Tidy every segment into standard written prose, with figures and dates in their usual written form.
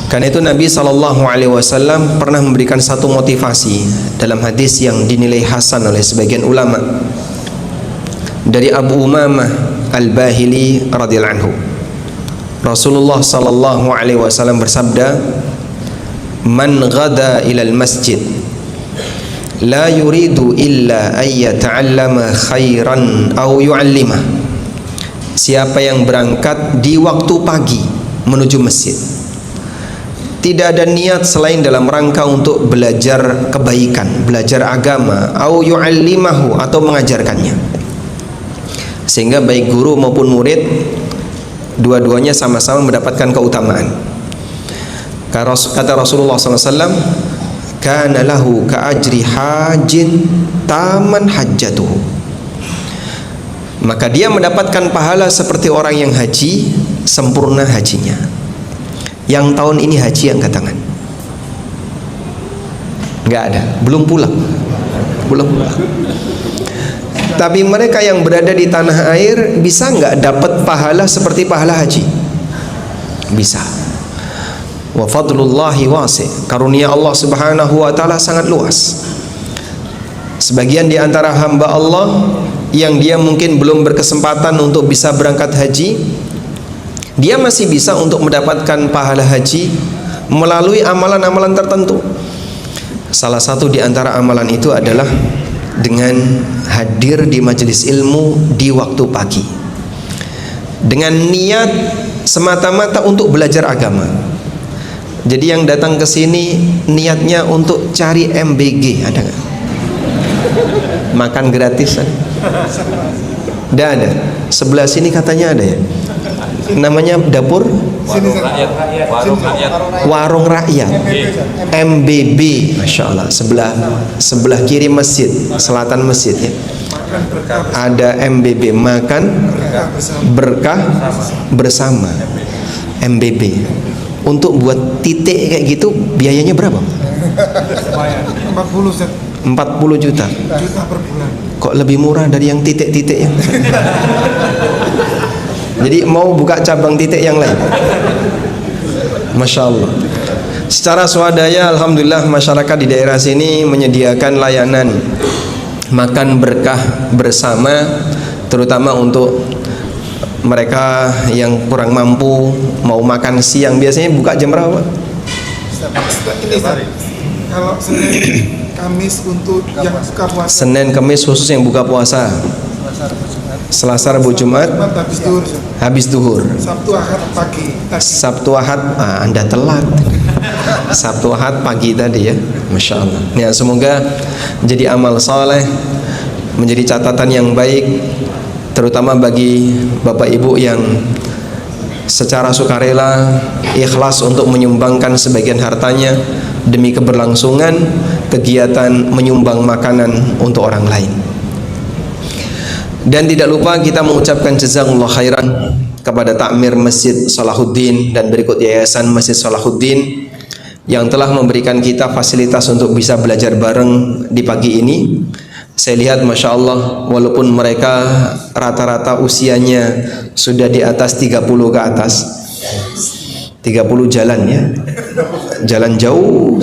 Karena itu Nabi SAW pernah memberikan satu motivasi dalam hadis yang dinilai hasan oleh sebagian ulama dari Abu Umamah Al-Bahili radhiyallahu anhu. Rasulullah SAW bersabda, "Man ghada ilal masjid la yuridu illa an yata'allama khairan aw yu'allimah." Siapa yang berangkat di waktu pagi menuju masjid, tidak ada niat selain dalam rangka untuk belajar kebaikan, belajar agama, au yu'allimahu, atau mengajarkannya, sehingga baik guru maupun murid dua-duanya sama-sama mendapatkan keutamaan. Kata Rasulullah SAW, kana lahu ka'ajri hajin taman hajjatuhu, maka dia mendapatkan pahala seperti orang yang haji sempurna hajinya. Yang tahun ini haji angkat tangan. Nggak ada, belum pulang. Tapi mereka yang berada di tanah air bisa nggak dapat pahala seperti pahala haji? Bisa. Wa fadlullahi wasi', karunia Allah Subhanahu wa taala sangat luas. Sebagian di antara hamba Allah yang dia mungkin belum berkesempatan untuk bisa berangkat haji, dia masih bisa untuk mendapatkan pahala haji melalui amalan-amalan tertentu. Salah satu di antara amalan itu adalah dengan hadir di majelis ilmu di waktu pagi, dengan niat semata-mata untuk belajar agama. Jadi yang datang ke sini niatnya untuk cari MBG, ada nggak? Makan gratis? Tidak ada. Sebelah sini katanya ada ya. Namanya dapur warung rakyat, MBB, masya Allah. Sebelah kiri masjid, selatan masjid ya, ada MBB, makan berkah bersama. MBB untuk buat titik kayak gitu biayanya berapa? 40 juta per bulan. Kok lebih murah dari yang titik-titik yang jadi mau buka cabang titik yang lain. Masya Allah. Secara swadaya, alhamdulillah masyarakat di daerah sini menyediakan layanan makan berkah bersama, terutama untuk mereka yang kurang mampu mau makan siang. Biasanya buka jam berapa? Kalau Senin Kamis untuk yang buka puasa. Senin Kamis khusus yang buka puasa. Selasa Rabu Jumat habis duhur. Sabtu Ahad pagi. Sabtu Ahad, Anda telat. Sabtu Ahad pagi tadi ya, masya Allah. Ya, semoga menjadi amal saleh, menjadi catatan yang baik, terutama bagi bapak ibu yang secara sukarela ikhlas untuk menyumbangkan sebagian hartanya demi keberlangsungan kegiatan menyumbang makanan untuk orang lain. Dan tidak lupa kita mengucapkan jazakumullah khairan kepada takmir Masjid Salahuddin dan berikut Yayasan Masjid Salahuddin yang telah memberikan kita fasilitas untuk bisa belajar bareng di pagi ini. Saya lihat masya Allah, walaupun mereka rata-rata usianya sudah di atas 30 ke atas, 30 jalan ya, jalan jauh,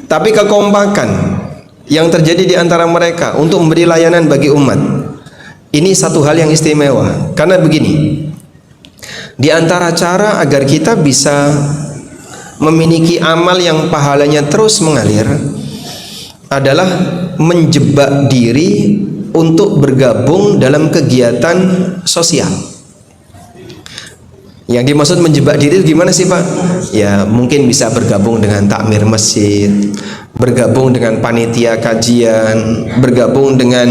tapi kekompakan yang terjadi di antara mereka untuk memberi layanan bagi umat ini satu hal yang istimewa. Karena begini, di antara cara agar kita bisa memiliki amal yang pahalanya terus mengalir adalah menjebak diri untuk bergabung dalam kegiatan sosial. Yang dimaksud menjebak diri itu gimana sih Pak? Ya mungkin bisa bergabung dengan takmir masjid, bergabung dengan panitia kajian, bergabung dengan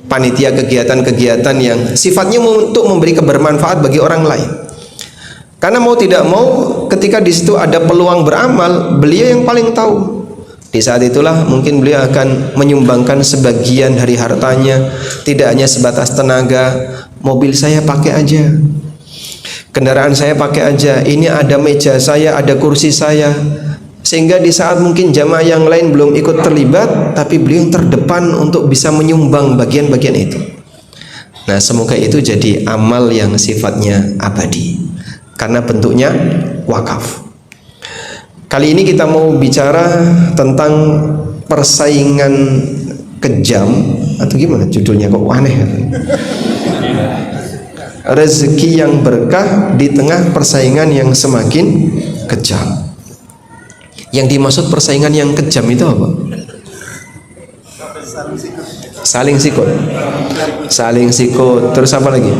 panitia kegiatan-kegiatan yang sifatnya untuk memberi kebermanfaat bagi orang lain. Karena mau tidak mau, ketika di situ ada peluang beramal, beliau yang paling tahu. Di saat itulah mungkin beliau akan menyumbangkan sebagian dari hartanya, tidak hanya sebatas tenaga. Mobil saya pakai aja, kendaraan saya pakai aja, ini ada meja saya, ada kursi saya, sehingga di saat mungkin jamaah yang lain belum ikut terlibat, tapi beliau yang terdepan untuk bisa menyumbang bagian-bagian itu. Nah, semoga itu jadi amal yang sifatnya abadi. karena bentuknya wakaf. Kali ini kita mau bicara tentang persaingan kejam, atau gimana judulnya, kok aneh. Rezeki yang berkah di tengah persaingan yang semakin kejam. Yang dimaksud persaingan yang kejam itu apa? Saling sikut. Saling sikut. Terus apa lagi?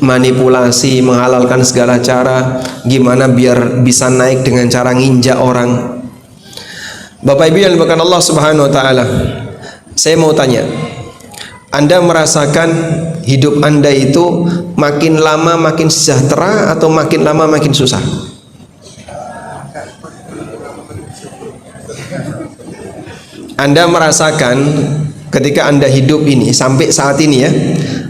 Manipulasi, menghalalkan segala cara. Gimana biar bisa naik dengan cara nginjak orang. Bapak Ibu yang dimuliakan Allah Subhanahu wa taala, saya mau tanya, Anda merasakan hidup Anda itu makin lama makin sejahtera atau makin lama makin susah? Anda merasakan ketika Anda hidup ini sampai saat ini ya,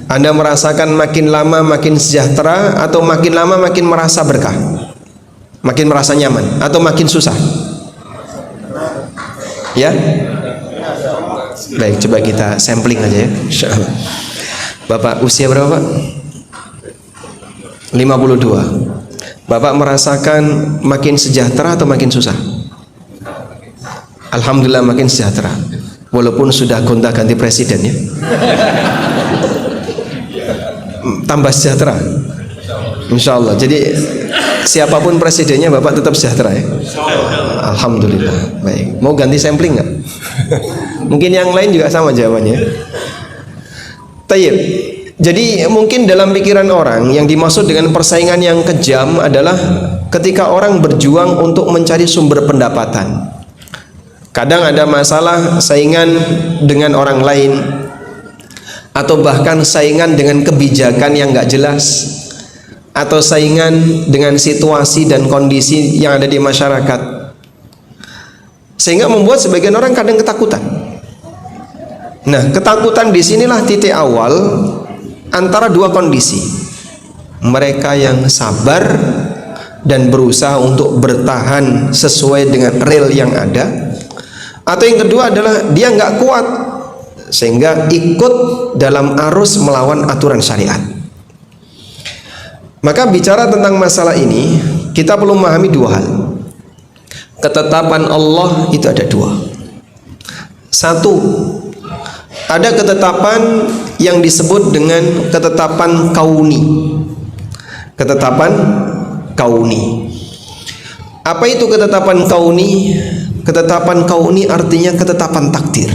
Anda merasakan makin lama makin sejahtera atau makin lama makin merasa berkah, makin merasa nyaman, atau makin susah? Ya? Baik, coba kita sampling aja ya, insyaallah. Bapak usia berapa, Pak? 52. Bapak merasakan makin sejahtera atau makin susah? Alhamdulillah makin sejahtera, walaupun sudah gonta-ganti presiden ya. Tambah sejahtera, insyaallah. Jadi siapapun presidennya Bapak tetap sejahtera ya. Alhamdulillah. Baik, mau ganti sampling nggak? Mungkin yang lain juga sama jawabannya. Tayyib. Jadi mungkin dalam pikiran orang yang dimaksud dengan persaingan yang kejam adalah ketika orang berjuang untuk mencari sumber pendapatan. Kadang ada masalah saingan dengan orang lain, atau bahkan saingan dengan kebijakan yang nggak jelas, atau saingan dengan situasi dan kondisi yang ada di masyarakat, sehingga membuat sebagian orang kadang ketakutan. Nah, ketakutan disinilah titik awal antara dua kondisi. Mereka yang sabar dan berusaha untuk bertahan sesuai dengan real yang ada, atau yang kedua adalah dia nggak kuat sehingga ikut dalam arus melawan aturan syariat. Maka bicara tentang masalah ini, kita perlu memahami dua hal. Ketetapan Allah itu ada dua. Satu, ada ketetapan yang disebut dengan ketetapan kauni. Ketetapan kauni. Apa itu ketetapan kauni? Ketetapan kauni artinya ketetapan takdir.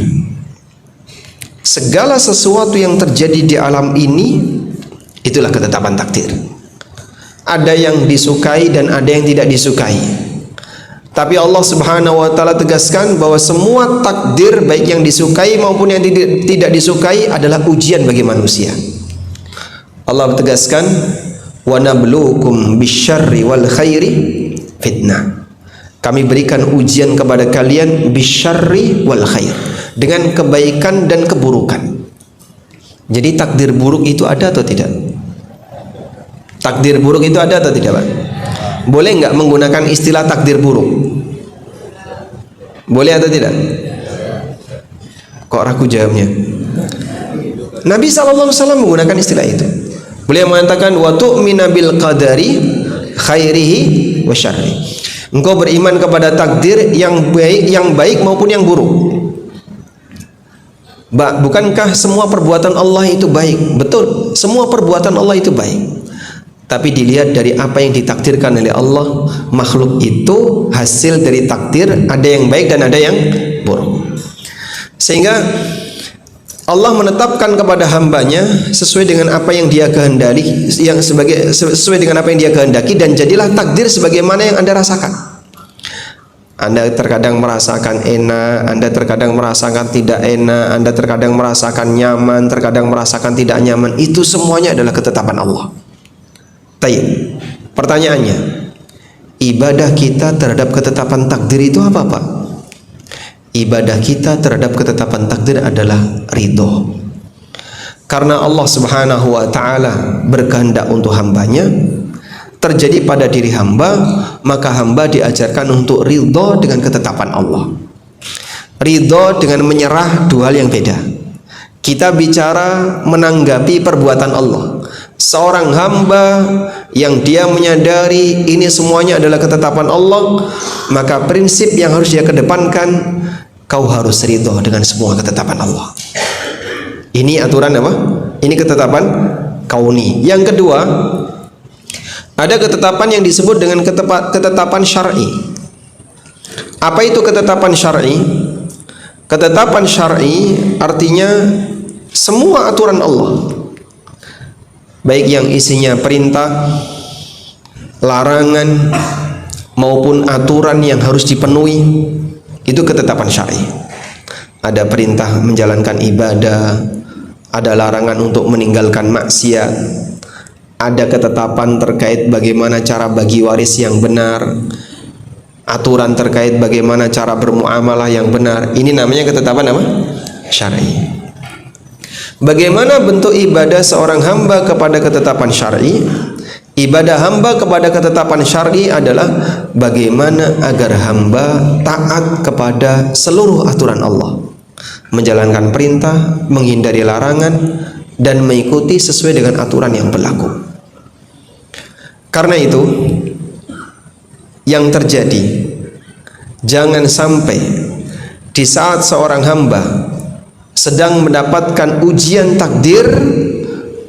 Segala sesuatu yang terjadi di alam ini, itulah ketetapan takdir. Ada yang disukai dan ada yang tidak disukai. Tapi Allah Subhanahu wa taala tegaskan bahwa semua takdir, baik yang disukai maupun yang tidak disukai, adalah ujian bagi manusia. Allah tegaskan, wa nabluukum bisyarri wal khairi fitnah. Kami berikan ujian kepada kalian bisyarri wal khair, dengan kebaikan dan keburukan. Jadi takdir buruk itu ada atau tidak? Takdir buruk itu ada atau tidak, Pak? Boleh nggak menggunakan istilah takdir buruk? Boleh atau tidak? Kok ragu jawabnya? Nabi SAW menggunakan istilah itu. Beliau mengatakan wa tu'mina bil qadari khairihi wa syarri. Engkau beriman kepada takdir yang baik maupun yang buruk. Bukankah semua perbuatan Allah itu baik? Betul, semua perbuatan Allah itu baik. Tapi dilihat dari apa yang ditakdirkan oleh Allah, makhluk itu hasil dari takdir, ada yang baik dan ada yang buruk. Sehingga Allah menetapkan kepada hambanya sesuai dengan apa yang dia kehendaki, sesuai dengan apa yang dia kehendaki, dan jadilah takdir sebagaimana yang Anda rasakan. Anda terkadang merasakan enak, Anda terkadang merasakan tidak enak, Anda terkadang merasakan nyaman, terkadang merasakan tidak nyaman. Itu semuanya adalah ketetapan Allah. Tayyib. Pertanyaannya, ibadah kita terhadap ketetapan takdir itu apa, Pak? Ibadah kita terhadap ketetapan takdir adalah ridho. Karena Allah Subhanahu wa taala berkehendak untuk hambanya, terjadi pada diri hamba, maka hamba diajarkan untuk ridho dengan ketetapan Allah. Ridho dengan menyerah, dua hal yang beda. Kita bicara menanggapi perbuatan Allah. seorang hamba yang dia menyadari ini semuanya adalah ketetapan Allah, maka prinsip yang harus dia kedepankan, kau harus ridho dengan semua ketetapan Allah. Ini aturan apa? Ini ketetapan kauni. Yang kedua, ada ketetapan yang disebut dengan ketetapan syar'i. Apa itu ketetapan syar'i? Ketetapan syar'i artinya semua aturan Allah, baik yang isinya perintah, larangan, maupun aturan yang harus dipenuhi, itu ketetapan syar'i. Ada perintah menjalankan ibadah, ada larangan untuk meninggalkan maksiat, ada ketetapan terkait bagaimana cara bagi waris yang benar, aturan terkait bagaimana cara bermuamalah yang benar. Ini namanya ketetapan apa? Syar'i. Bagaimana bentuk ibadah seorang hamba kepada ketetapan syar'i? Ibadah hamba kepada ketetapan syar'i adalah bagaimana agar hamba taat kepada seluruh aturan Allah, menjalankan perintah, menghindari larangan, dan mengikuti sesuai dengan aturan yang berlaku. Karena itu, yang terjadi, jangan sampai di saat seorang hamba sedang mendapatkan ujian takdir,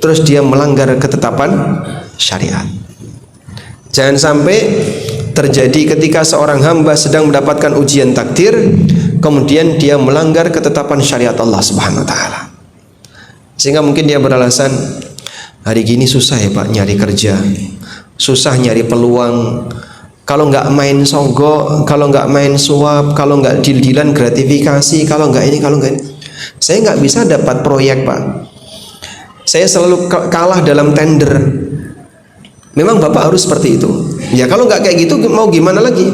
terus dia melanggar ketetapan syariat. Jangan sampai terjadi ketika seorang hamba sedang mendapatkan ujian takdir, kemudian dia melanggar ketetapan syariat Allah Subhanahu wa taala. Sehingga mungkin dia beralasan, hari gini susah ya Pak nyari kerja, susah nyari peluang, kalau nggak main sogok, kalau nggak main suap, kalau nggak deal-dealan gratifikasi, kalau nggak ini, kalau nggak ini, saya nggak bisa dapat proyek Pak. Saya selalu kalah dalam tender. Memang Bapak harus seperti itu. Ya kalau nggak kayak gitu mau gimana lagi?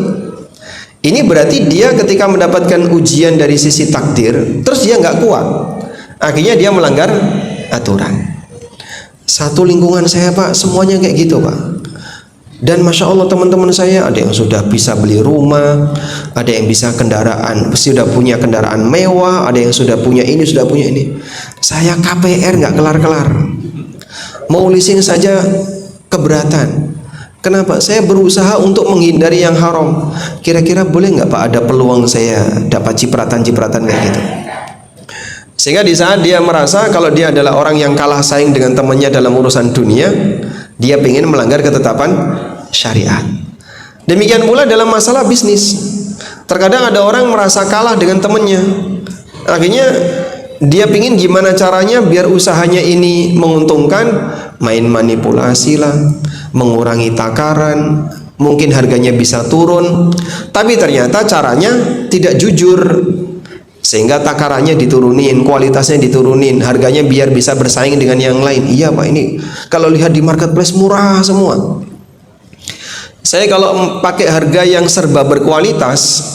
Ini berarti dia ketika mendapatkan ujian dari sisi takdir, terus dia nggak kuat, akhirnya dia melanggar aturan. Satu lingkungan saya Pak, semuanya kayak gitu Pak. Dan Masya Allah teman-teman saya ada yang sudah bisa beli rumah, ada yang bisa kendaraan, sudah punya kendaraan mewah, ada yang sudah punya ini, sudah punya ini. Saya KPR nggak kelar-kelar, mau leasing saja keberatan. Kenapa? Saya berusaha untuk menghindari yang haram. Kira-kira boleh nggak Pak ada peluang saya dapat cipratan-cipratan kayak gitu? Sehingga di saat dia merasa kalau dia adalah orang yang kalah saing dengan temannya dalam urusan dunia, dia ingin melanggar ketetapan syariat. Demikian pula dalam masalah bisnis. Terkadang ada orang merasa kalah dengan temannya, akhirnya dia ingin gimana caranya biar usahanya ini menguntungkan, main manipulasi lah, mengurangi takaran, mungkin harganya bisa turun, tapi ternyata caranya tidak jujur, sehingga takarannya diturunin, kualitasnya diturunin, harganya biar bisa bersaing dengan yang lain. Iya Pak, ini kalau lihat di marketplace murah semua. Saya kalau pakai harga yang serba berkualitas,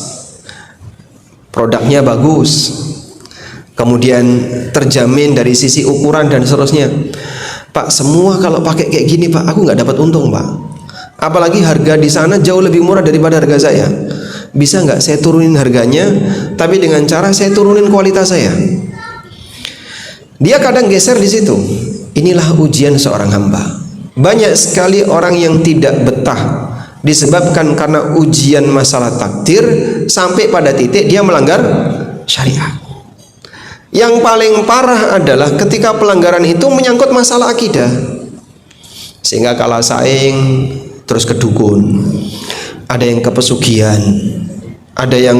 produknya bagus, kemudian terjamin dari sisi ukuran dan seterusnya. Pak, semua kalau pakai kayak gini Pak, aku nggak dapat untung Pak. Apalagi harga di sana jauh lebih murah daripada harga saya. Bisa nggak saya turunin harganya, tapi dengan cara saya turunin kualitas saya? Dia kadang geser di situ. Inilah ujian seorang hamba. Banyak sekali orang yang tidak betah disebabkan karena ujian masalah takdir, sampai pada titik dia melanggar syariat. Yang paling parah adalah ketika pelanggaran itu menyangkut masalah akidah, sehingga kalah saing, terus kedukun, ada yang kepesugihan, ada yang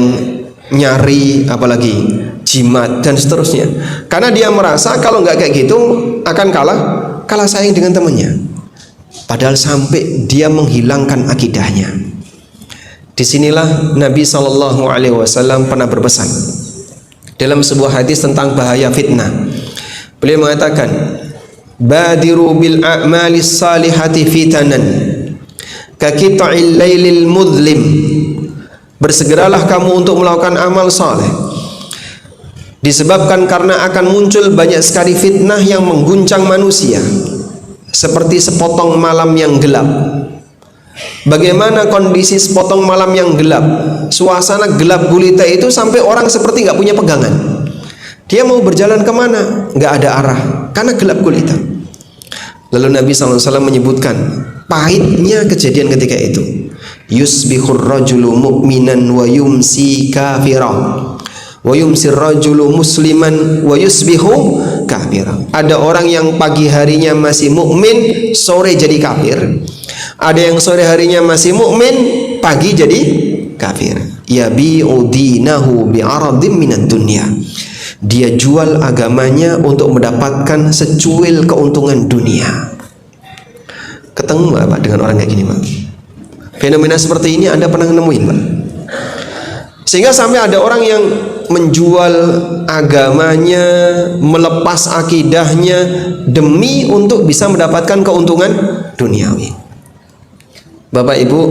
nyari apalagi jimat dan seterusnya, karena dia merasa kalau nggak kayak gitu akan kalah saing dengan temannya, padahal sampai dia menghilangkan akidahnya. Disinilah Nabi SAW pernah berpesan dalam sebuah hadis tentang bahaya fitnah. Beliau mengatakan, badiru bil a'malis salihati fitanan ka qita'il lailil mudlim. Bersegeralah kamu untuk melakukan amal saleh, disebabkan karena akan muncul banyak sekali fitnah yang mengguncang manusia, seperti sepotong malam yang gelap. Bagaimana kondisi sepotong malam yang gelap? Suasana gelap gulita itu sampai orang seperti nggak punya pegangan. Dia mau berjalan kemana? Nggak ada arah, karena gelap gulita. Lalu Nabi SAW menyebutkan pahitnya kejadian ketika itu. Yusbihur rajulu mu'minan wa yumsi kafira wa yumsir rajulu musliman wa yusbihu kafira. Ada orang yang pagi harinya masih mukmin, sore jadi kafir. Ada yang sore harinya masih mukmin, pagi jadi kafir. Yabi'u dinahu bi'aradim minad dunya. Dia jual agamanya untuk mendapatkan secuil keuntungan dunia. Ketemu nggak Pak dengan orang kayak gini Pak? Fenomena seperti ini Anda pernah nemuin Pak? Sehingga sampai ada orang yang menjual agamanya, melepas akidahnya demi untuk bisa mendapatkan keuntungan duniawi. Bapak Ibu,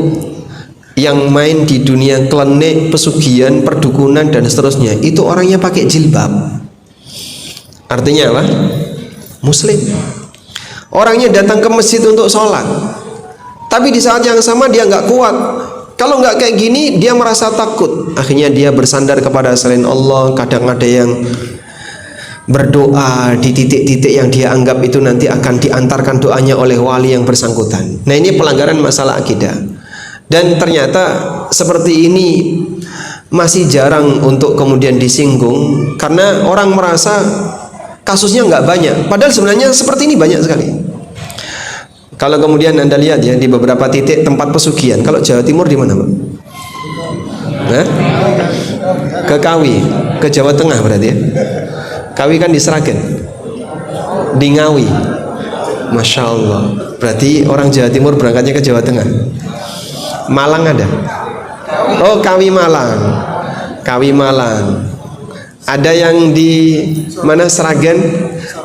yang main di dunia klenik, pesugihan, perdukunan dan seterusnya, itu orangnya pakai jilbab. Artinya apa? Muslim. Orangnya datang ke masjid untuk sholat, tapi di saat yang sama dia nggak kuat. Kalau nggak kayak gini, dia merasa takut. Akhirnya dia bersandar kepada selain Allah. Kadang ada yang berdoa di titik-titik yang dia anggap itu nanti akan diantarkan doanya oleh wali yang bersangkutan. Nah, ini pelanggaran masalah akidah. Dan ternyata seperti ini masih jarang untuk kemudian disinggung, karena orang merasa kasusnya nggak banyak, padahal sebenarnya seperti ini banyak sekali. Kalau kemudian Anda lihat ya di beberapa titik tempat pesugihan, kalau Jawa Timur di mana Pak? Nah, ke Kawi, ke Jawa Tengah berarti ya. Kawi kan di Sragen, di Ngawi. Masya Allah, berarti orang Jawa Timur berangkatnya ke Jawa Tengah. Malang ada. Oh, Kawi Malang. Kawi Malang. Ada yang di mana? Sragen,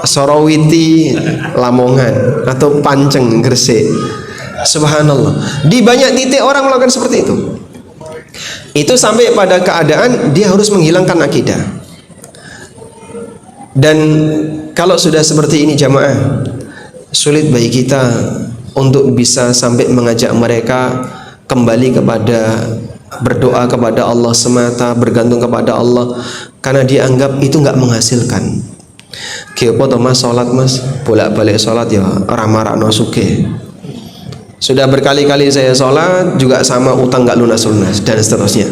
Sorowiti, Lamongan, atau Panceng, Gresik. Subhanallah. Di banyak titik orang melakukan seperti itu. Itu sampai pada keadaan dia harus menghilangkan akidah. Dan kalau sudah seperti ini jamaah, sulit bagi kita untuk bisa sampai mengajak mereka kembali kepada berdoa kepada Allah semata, bergantung kepada Allah, karena dia anggap itu nggak menghasilkan. Kiopo to Mas sholat Mas, bolak-balik sholat ya ramarakno sugih. Sudah berkali-kali saya sholat juga sama utang nggak lunas-lunas dan seterusnya.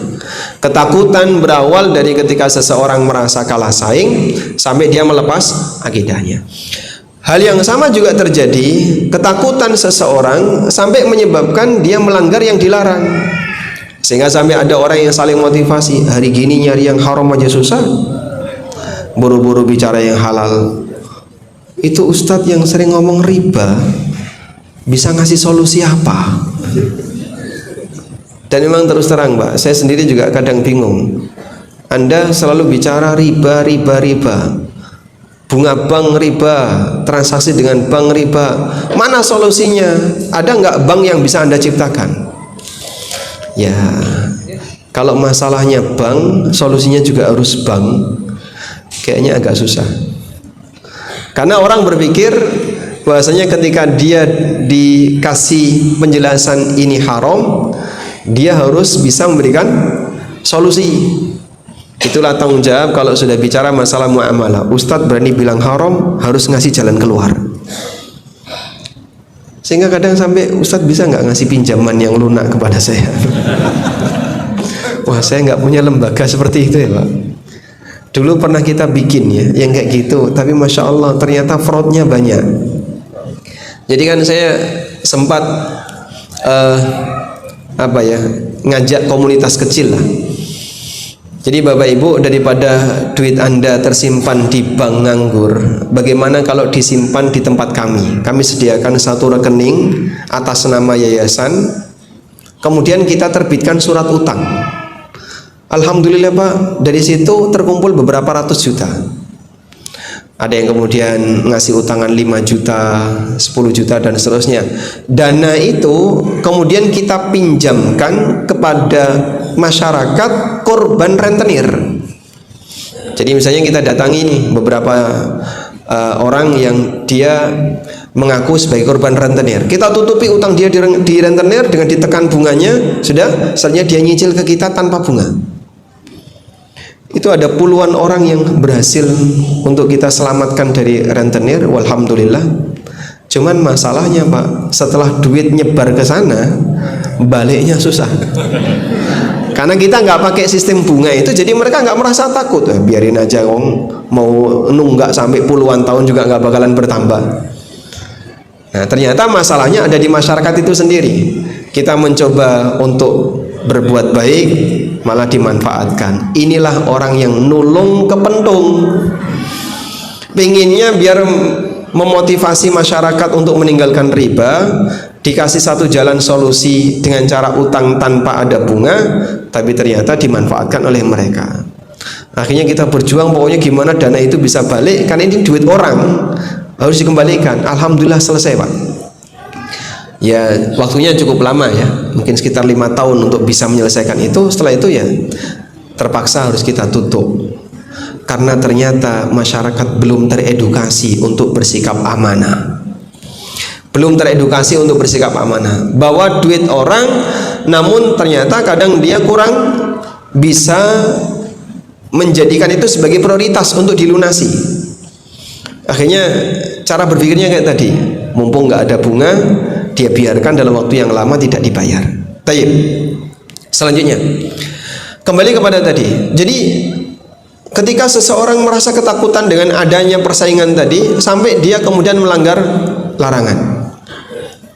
Ketakutan berawal dari ketika seseorang merasa kalah saing sampai dia melepas akidahnya. Hal yang sama juga terjadi, ketakutan seseorang sampai menyebabkan dia melanggar yang dilarang. Sehingga sampai ada orang yang saling motivasi, hari gini nyari yang haram aja susah, buru-buru bicara yang halal. Itu ustadz yang sering ngomong riba bisa ngasih solusi apa? Dan memang terus terang Pak, saya sendiri juga kadang bingung. Anda selalu bicara riba, bunga bank riba, transaksi dengan bank riba. Mana solusinya? Ada nggak bank yang bisa Anda ciptakan? Ya, kalau masalahnya bank, solusinya juga harus bank. Kayaknya agak susah. Karena orang berpikir bahwasanya ketika dia dikasih penjelasan ini haram, dia harus bisa memberikan solusi. Itulah tanggung jawab kalau sudah bicara masalah muamalah. Ustadz berani bilang haram, harus ngasih jalan keluar. Sehingga kadang sampai Ustadz bisa nggak ngasih pinjaman yang lunak kepada saya? Wah, saya nggak punya lembaga seperti itu ya Pak. Dulu pernah kita bikin ya yang kayak gitu, tapi Masya Allah ternyata fraudnya banyak. Jadi kan saya sempat ngajak komunitas kecil lah. Jadi Bapak Ibu, daripada duit Anda tersimpan di bank nganggur, bagaimana kalau disimpan di tempat kami? Kami sediakan satu rekening atas nama yayasan, kemudian kita terbitkan surat utang. Alhamdulillah Pak, dari situ terkumpul beberapa ratus juta. Ada yang kemudian ngasih utangan 5 juta, 10 juta dan seterusnya. Dana itu kemudian kita pinjamkan kepada masyarakat korban rentenir. Jadi misalnya kita datangi nih beberapa orang yang dia mengaku sebagai korban rentenir. Kita tutupi utang dia di rentenir dengan ditekan bunganya, sudah, selanjutnya dia nyicil ke kita tanpa bunga. Itu ada puluhan orang yang berhasil untuk kita selamatkan dari rentenir, walhamdulillah. Cuman masalahnya Pak, setelah duit nyebar ke sana, baliknya susah. Karena kita nggak pakai sistem bunga itu, jadi mereka nggak merasa takut. Biarin aja, mau nunggak sampai puluhan tahun juga nggak bakalan bertambah. Nah, ternyata masalahnya ada di masyarakat itu sendiri. Kita mencoba untuk berbuat baik, malah dimanfaatkan. Inilah orang yang nulung kepentung. Pengennya biar memotivasi masyarakat untuk meninggalkan riba, dikasih satu jalan solusi dengan cara utang tanpa ada bunga, tapi ternyata dimanfaatkan oleh mereka. Akhirnya kita berjuang, pokoknya gimana dana itu bisa balik, karena ini duit orang, harus dikembalikan. Alhamdulillah selesai Pak. Ya waktunya cukup lama ya, mungkin sekitar 5 tahun untuk bisa menyelesaikan itu. Setelah itu ya terpaksa harus kita tutup, karena ternyata masyarakat belum teredukasi untuk bersikap amanah. Belum teredukasi untuk bersikap amanah. Bawa duit orang, namun ternyata kadang dia kurang bisa menjadikan itu sebagai prioritas untuk dilunasi. Akhirnya cara berpikirnya kayak tadi, mumpung nggak ada bunga, dia biarkan dalam waktu yang lama tidak dibayar. Tayyib. Selanjutnya, kembali kepada tadi. Jadi ketika seseorang merasa ketakutan dengan adanya persaingan tadi, sampai dia kemudian melanggar larangan.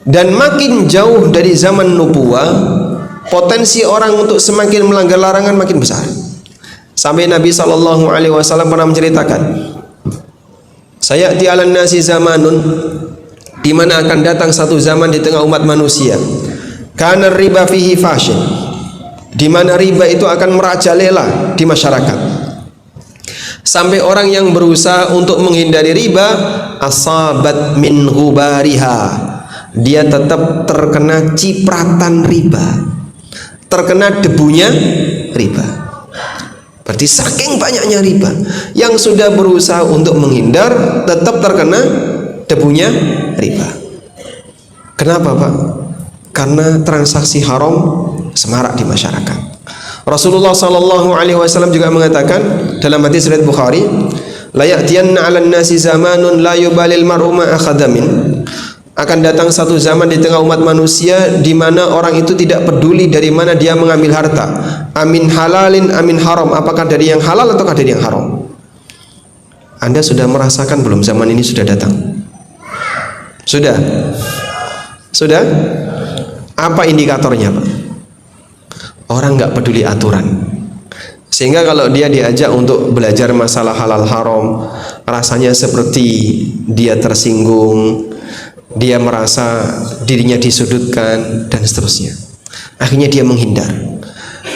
Dan makin jauh dari zaman nubuwah, potensi orang untuk semakin melanggar larangan makin besar. Sampai Nabi SAW pernah menceritakan, sayati 'alan nasi zamanun, di mana akan datang satu zaman di tengah umat manusia, kana riba fihi fashin, di mana riba itu akan merajalela di masyarakat. Sampai orang yang berusaha untuk menghindari riba, asabat min ghubariha, dia tetap terkena cipratan riba, terkena debunya riba. Berarti saking banyaknya riba, yang sudah berusaha untuk menghindar tetap terkena debunya riba. Kenapa Pak? Karena transaksi haram semarak di masyarakat. Rasulullah SAW juga mengatakan dalam hadis riwayat Bukhari, la ya'tiyanna 'alan nasi zamanun la yubalil mar'u ma akhadha min, akan datang satu zaman di tengah umat manusia di mana orang itu tidak peduli dari mana dia mengambil harta, amin halalin amin haram, apakah dari yang halal ataukah dari yang haram. Anda sudah merasakan belum zaman ini sudah datang? Sudah? Apa indikatornya Pak? Orang nggak peduli aturan, sehingga kalau dia diajak untuk belajar masalah halal haram, rasanya seperti dia tersinggung, dia merasa dirinya disudutkan dan seterusnya. Akhirnya dia menghindar.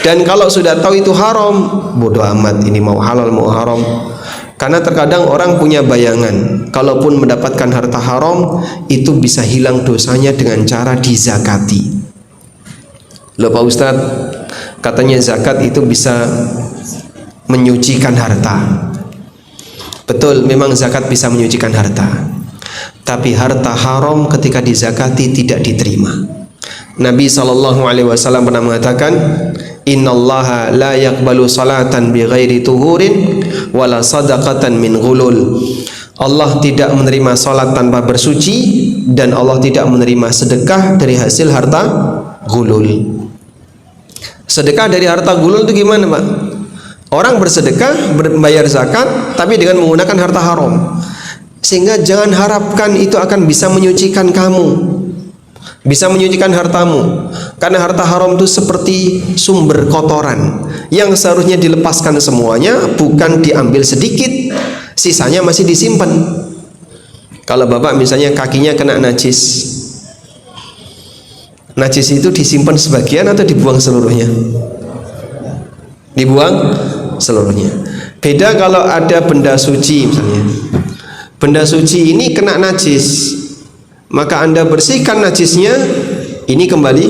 Dan kalau sudah tahu itu haram, bodoh amat, ini mau halal mau haram. Karena terkadang orang punya bayangan, kalaupun mendapatkan harta haram, itu bisa hilang dosanya dengan cara dizakati. Loh Pak Ustadz, katanya zakat itu bisa menyucikan harta. Betul, memang zakat bisa menyucikan harta. Tapi harta haram ketika dizakati tidak diterima. Nabi SAW pernah mengatakan, innallaha la yaqbalu salatan bighairi tuhurin wala sadaqatan min ghulul. Allah tidak menerima salat tanpa bersuci, dan Allah tidak menerima sedekah dari hasil harta ghulul. Sedekah dari harta ghulul itu gimana Pak? Orang bersedekah, membayar zakat, tapi dengan menggunakan harta haram. Sehingga jangan harapkan itu akan bisa menyucikan kamu, bisa menyucikan hartamu. Karena harta haram itu seperti sumber kotoran yang seharusnya dilepaskan semuanya, bukan diambil sedikit, sisanya masih disimpan. Kalau Bapak misalnya kakinya kena najis, najis itu disimpan sebagian atau dibuang seluruhnya? Dibuang seluruhnya. Beda kalau ada benda suci misalnya. Benda suci ini kena najis, maka Anda bersihkan najisnya, ini kembali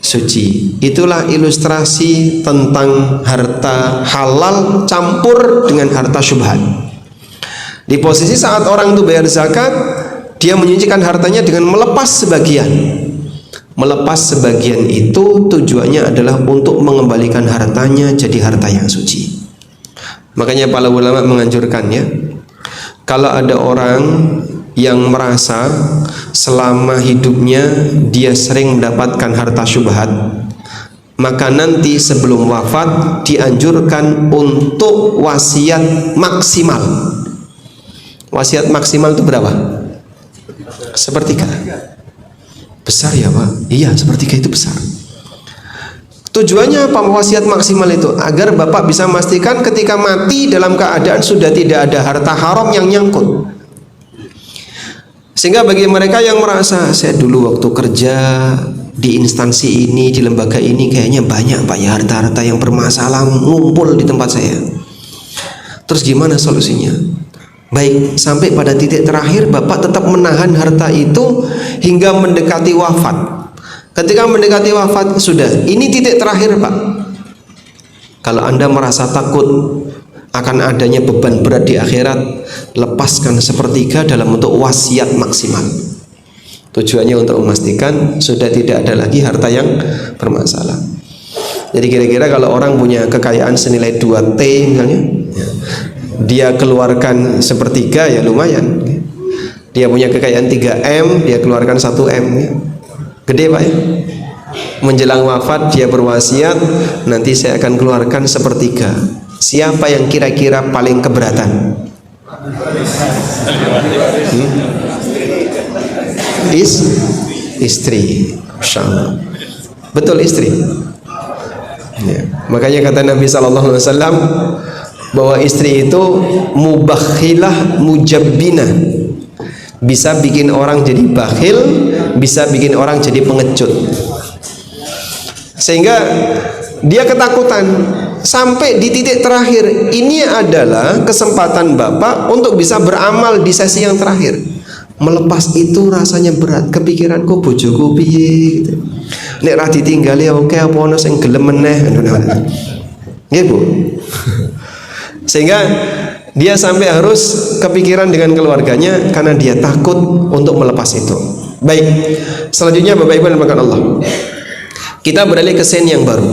suci. Itulah ilustrasi tentang harta halal campur dengan harta syubhat. Di posisi saat orang itu bayar zakat, dia menyucikan hartanya dengan melepas sebagian. Melepas sebagian itu tujuannya adalah untuk mengembalikan hartanya jadi harta yang suci. Makanya para ulama menganjurkan ya, kalau ada orang yang merasa selama hidupnya dia sering mendapatkan harta syubhat, maka nanti sebelum wafat dianjurkan untuk wasiat maksimal. Wasiat maksimal itu berapa? Sepertiga. Besar ya Pak? Iya, sepertiga itu besar. Tujuannya apa wasiat maksimal itu? Agar Bapak bisa memastikan ketika mati dalam keadaan sudah tidak ada harta haram yang nyangkut. Sehingga bagi mereka yang merasa, saya dulu waktu kerja di instansi ini, di lembaga ini kayaknya banyak Pak ya harta-harta yang bermasalah ngumpul di tempat saya. Terus gimana solusinya? Baik, sampai pada titik terakhir Bapak tetap menahan harta itu hingga mendekati wafat. Ketika mendekati wafat, sudah, ini titik terakhir Pak. Kalau Anda merasa takut akan adanya beban berat di akhirat, lepaskan sepertiga dalam bentuk wasiat maksimal. Tujuannya untuk memastikan sudah tidak ada lagi harta yang bermasalah. Jadi kira-kira kalau orang punya kekayaan senilai 2T misalnya, dia keluarkan sepertiga ya lumayan. Dia punya kekayaan 3M, dia keluarkan 1M ya. Gede Pak ya. Menjelang wafat dia berwasiat, nanti saya akan keluarkan sepertiga. Siapa yang kira-kira paling keberatan? Istri. Masya Allah. Betul, istri ya. Makanya kata Nabi SAW bahwa istri itu mubakhilah mujabbinah, bisa bikin orang jadi bakhil, bisa bikin orang jadi pengecut. Sehingga dia ketakutan sampai di titik terakhir. Ini adalah kesempatan Bapak untuk bisa beramal di sesi yang terakhir. Melepas itu rasanya berat. Kepikiranku bojoku piye gitu. Nek ra ditinggali oke apa ono sing gelem meneh. Nggih Bu. Sehingga dia sampai harus kepikiran dengan keluarganya karena dia takut untuk melepas itu. Baik, selanjutnya Bapak Ibu dimuliakan Allah, kita beralih ke scene yang baru.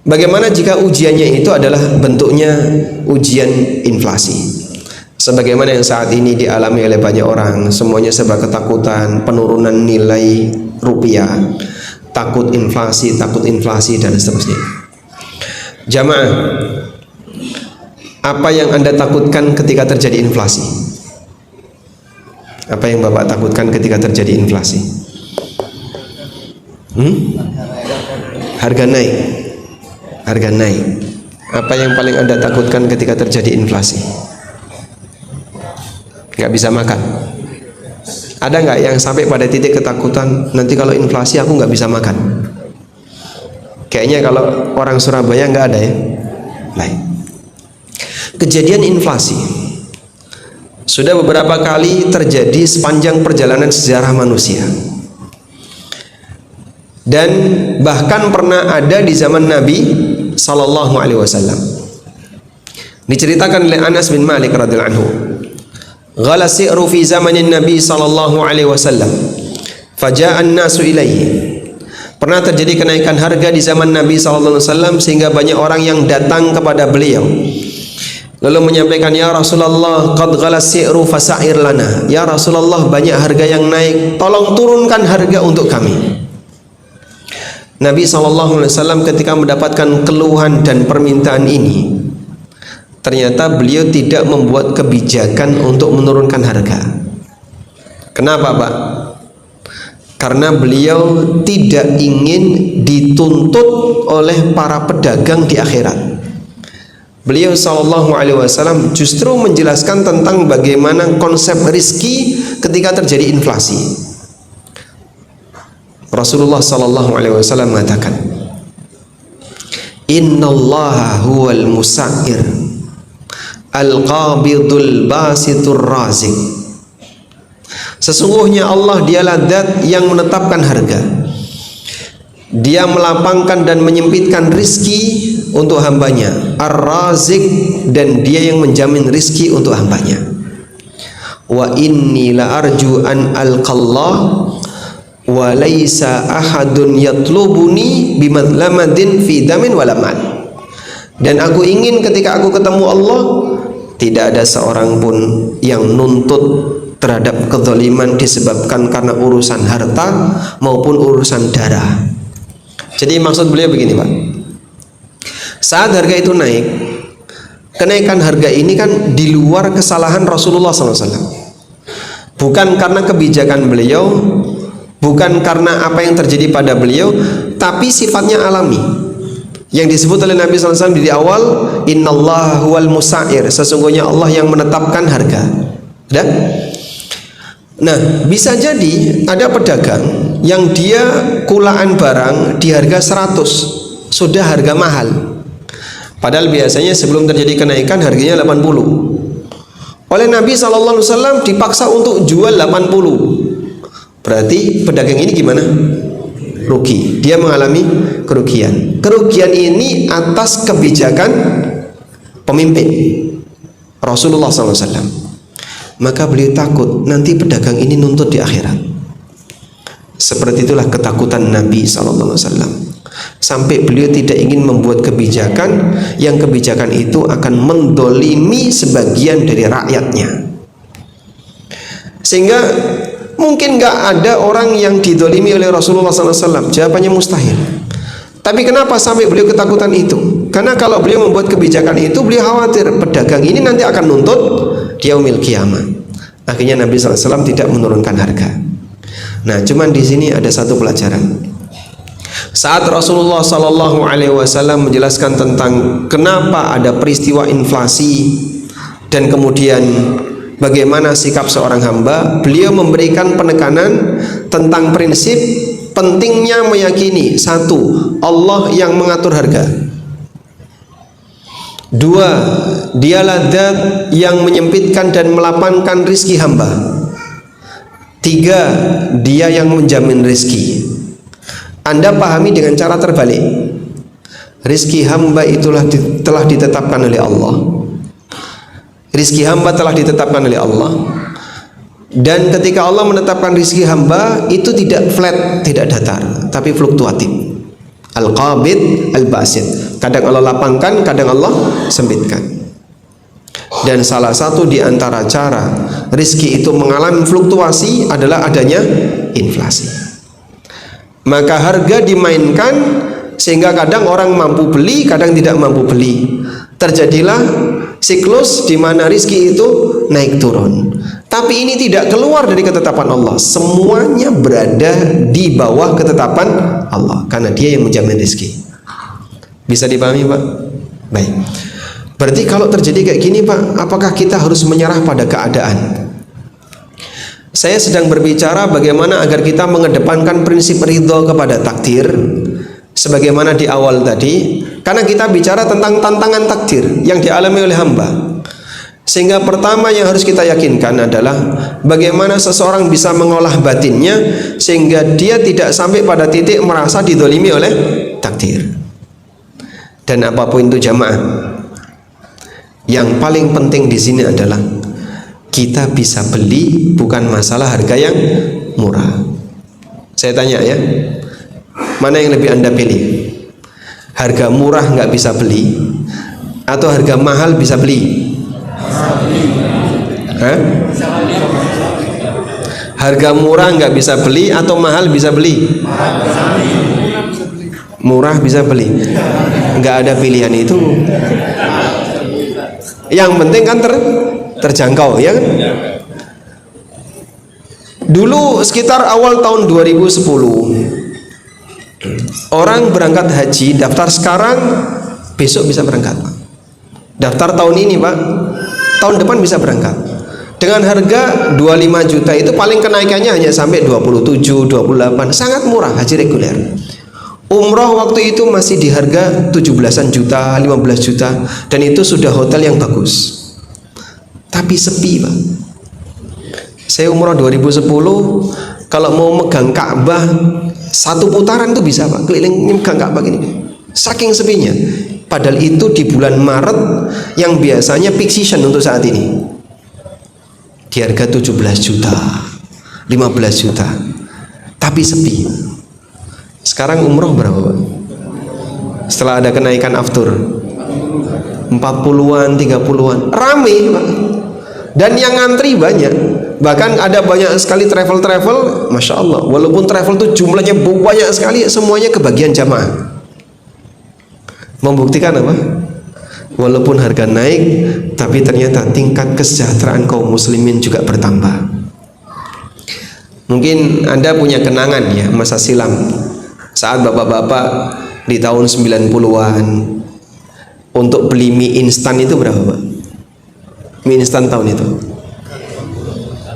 Bagaimana jika ujiannya itu adalah bentuknya ujian inflasi, sebagaimana yang saat ini dialami oleh banyak orang. Semuanya serba ketakutan, penurunan nilai rupiah, takut inflasi dan seterusnya. Jamaah, apa yang Anda takutkan ketika terjadi inflasi? Apa yang Bapak takutkan ketika terjadi inflasi? Harga naik. Apa yang paling Anda takutkan ketika terjadi inflasi? Gak bisa makan. Ada nggak yang sampai pada titik ketakutan, nanti kalau inflasi aku nggak bisa makan? Kayaknya kalau orang Surabaya nggak ada ya. Baik. Kejadian inflasi sudah beberapa kali terjadi sepanjang perjalanan sejarah manusia, dan bahkan pernah ada di zaman Nabi Sallallahu Alaihi Wasallam. Diceritakan oleh Anas bin Malik radhiyallahu anhu, ghala si'ru fi zamanin Nabi Sallallahu Alaihi Wasallam, faja'an nasu ilaihi. Pernah terjadi kenaikan harga di zaman Nabi Sallallahu Alaihi Wasallam sehingga banyak orang yang datang kepada beliau lalu menyampaikan, ya Rasulullah, qad ghala si'ru fasa'ir lana. Ya Rasulullah, banyak harga yang naik, tolong turunkan harga untuk kami. Nabi SAW ketika mendapatkan keluhan dan permintaan ini, ternyata beliau tidak membuat kebijakan untuk menurunkan harga. Kenapa Pak? Karena beliau tidak ingin dituntut oleh para pedagang di akhirat. Beliau Sallallahu Alaihi Wasallam justru menjelaskan tentang bagaimana konsep rizki ketika terjadi inflasi. Rasulullah Sallallahu Alaihi Wasallam mengatakan, Innallaha huwal musa'ir al-qabidul basitur razik. Sesungguhnya Allah dialah zat yang menetapkan harga. Dia melapangkan dan menyempitkan rizki untuk hambanya, ar-razik, dan dia yang menjamin rizki untuk hambanya. Wa inni la arju an alqallah wa laisa ahadun yatlubuni bimadlamadin fi damin walaman. Dan aku ingin ketika aku ketemu Allah, tidak ada seorang pun yang nuntut terhadap kezaliman disebabkan karena urusan harta maupun urusan darah. Jadi maksud beliau begini Pak, saat harga itu naik, kenaikan harga ini kan di luar kesalahan Rasulullah SAW, bukan karena kebijakan beliau, bukan karena apa yang terjadi pada beliau, tapi sifatnya alami yang disebut oleh Nabi SAW di awal, innallaha huwal musa'ir, sesungguhnya Allah yang menetapkan harga. Udah? Nah, bisa jadi ada pedagang yang dia kulaan barang di harga 100, sudah harga mahal, padahal biasanya sebelum terjadi kenaikan harganya 80. Oleh Nabi SAW dipaksa untuk jual 80. Berarti pedagang ini gimana? Rugi, dia mengalami kerugian. Kerugian ini atas kebijakan pemimpin Rasulullah SAW. Maka beliau takut nanti pedagang ini nuntut di akhirat. Seperti itulah ketakutan Nabi SAW, sampai beliau tidak ingin membuat kebijakan yang kebijakan itu akan mendolimi sebagian dari rakyatnya. Sehingga mungkin nggak ada orang yang didolimi oleh Rasulullah SAW. Jawabannya mustahil. Tapi kenapa sampai beliau ketakutan itu? Karena kalau beliau membuat kebijakan itu, beliau khawatir pedagang ini nanti akan nuntut di yaumil qiyamah. Akhirnya Nabi SAW tidak menurunkan harga. Nah, cuman di sini ada satu pelajaran. Saat Rasulullah SAW menjelaskan tentang kenapa ada peristiwa inflasi dan kemudian bagaimana sikap seorang hamba, beliau memberikan penekanan tentang prinsip pentingnya meyakini, satu, Allah yang mengatur harga. Dua, dialah zat yang menyempitkan dan melapangkan rizki hamba. Tiga, dia yang menjamin rizki. Anda pahami dengan cara terbalik. Rizki hamba itulah telah ditetapkan oleh Allah. Rizki hamba telah ditetapkan oleh Allah. Dan ketika Allah menetapkan rizki hamba, itu tidak flat, tidak datar, tapi fluktuatif. Al-Qabid, Al-Basid. Kadang Allah lapangkan, kadang Allah sempitkan. Dan salah satu di antara cara rizki itu mengalami fluktuasi adalah adanya inflasi. Maka harga dimainkan sehingga kadang orang mampu beli, kadang tidak mampu beli. Terjadilah siklus di mana rizki itu naik turun. Tapi ini tidak keluar dari ketetapan Allah. Semuanya berada di bawah ketetapan Allah, karena Dia yang menjamin rizki. Bisa dipahami Pak? Baik. Berarti kalau terjadi kayak gini Pak, apakah kita harus menyerah pada keadaan? Saya sedang berbicara bagaimana agar kita mengedepankan prinsip ridho kepada takdir, sebagaimana di awal tadi. Karena kita bicara tentang tantangan takdir yang dialami oleh hamba. Sehingga pertama yang harus kita yakinkan adalah bagaimana seseorang bisa mengolah batinnya sehingga dia tidak sampai pada titik merasa didolimi oleh takdir. Dan apapun itu jamaah, yang paling penting di sini adalah kita bisa beli, bukan masalah harga yang murah. Saya tanya ya, mana yang lebih Anda pilih? Harga murah nggak bisa beli atau harga mahal bisa beli? Hah? Harga murah nggak bisa beli atau mahal bisa beli? Murah bisa beli. Nggak ada pilihan itu. Yang penting kan terjangkau, ya kan? Dulu sekitar awal tahun 2010 orang berangkat haji, daftar sekarang besok bisa berangkat. Daftar tahun ini Pak, tahun depan bisa berangkat. Dengan harga 25 juta itu paling kenaikannya hanya sampai 27, 28, sangat murah haji reguler. Umroh waktu itu masih di harga 17-an juta, 15 juta, dan itu sudah hotel yang bagus. Tapi sepi Pak. Saya umroh 2010, kalau mau megang Ka'bah satu putaran itu bisa Pak, keliling megang Ka'bah gini. Saking sepinya. Padahal itu di bulan Maret yang biasanya peak season untuk saat ini. Di harga 17 juta, 15 juta. Tapi sepi. Sekarang umroh berapa Pak? Setelah ada kenaikan aftur 40-an, 30-an, rame Pak. Dan yang ngantri banyak. Bahkan ada banyak sekali travel, Masya Allah, walaupun travel itu jumlahnya banyak sekali, semuanya kebagian jamaah. Membuktikan apa? Walaupun harga naik, tapi ternyata tingkat kesejahteraan kaum muslimin juga bertambah. Mungkin Anda punya kenangan ya masa silam, saat bapak-bapak di tahun 90-an untuk beli mie instan itu berapa, Pak? Mie instan tahun itu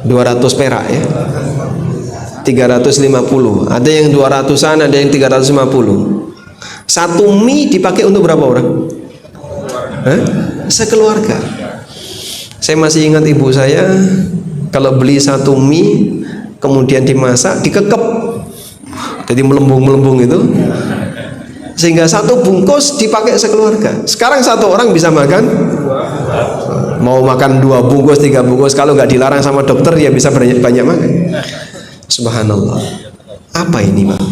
200 perak ya, 350, ada yang 200-an, ada yang 350. Satu mie dipakai untuk berapa orang? Sekeluarga. Saya masih ingat ibu saya kalau beli satu mie kemudian dimasak, dikekep jadi melembung-melembung itu, sehingga satu bungkus dipakai sekeluarga. Sekarang satu orang bisa makan, mau makan 2 bungkus, 3 bungkus, kalau nggak dilarang sama dokter ya bisa banyak makan. Subhanallah. Apa ini, Pak?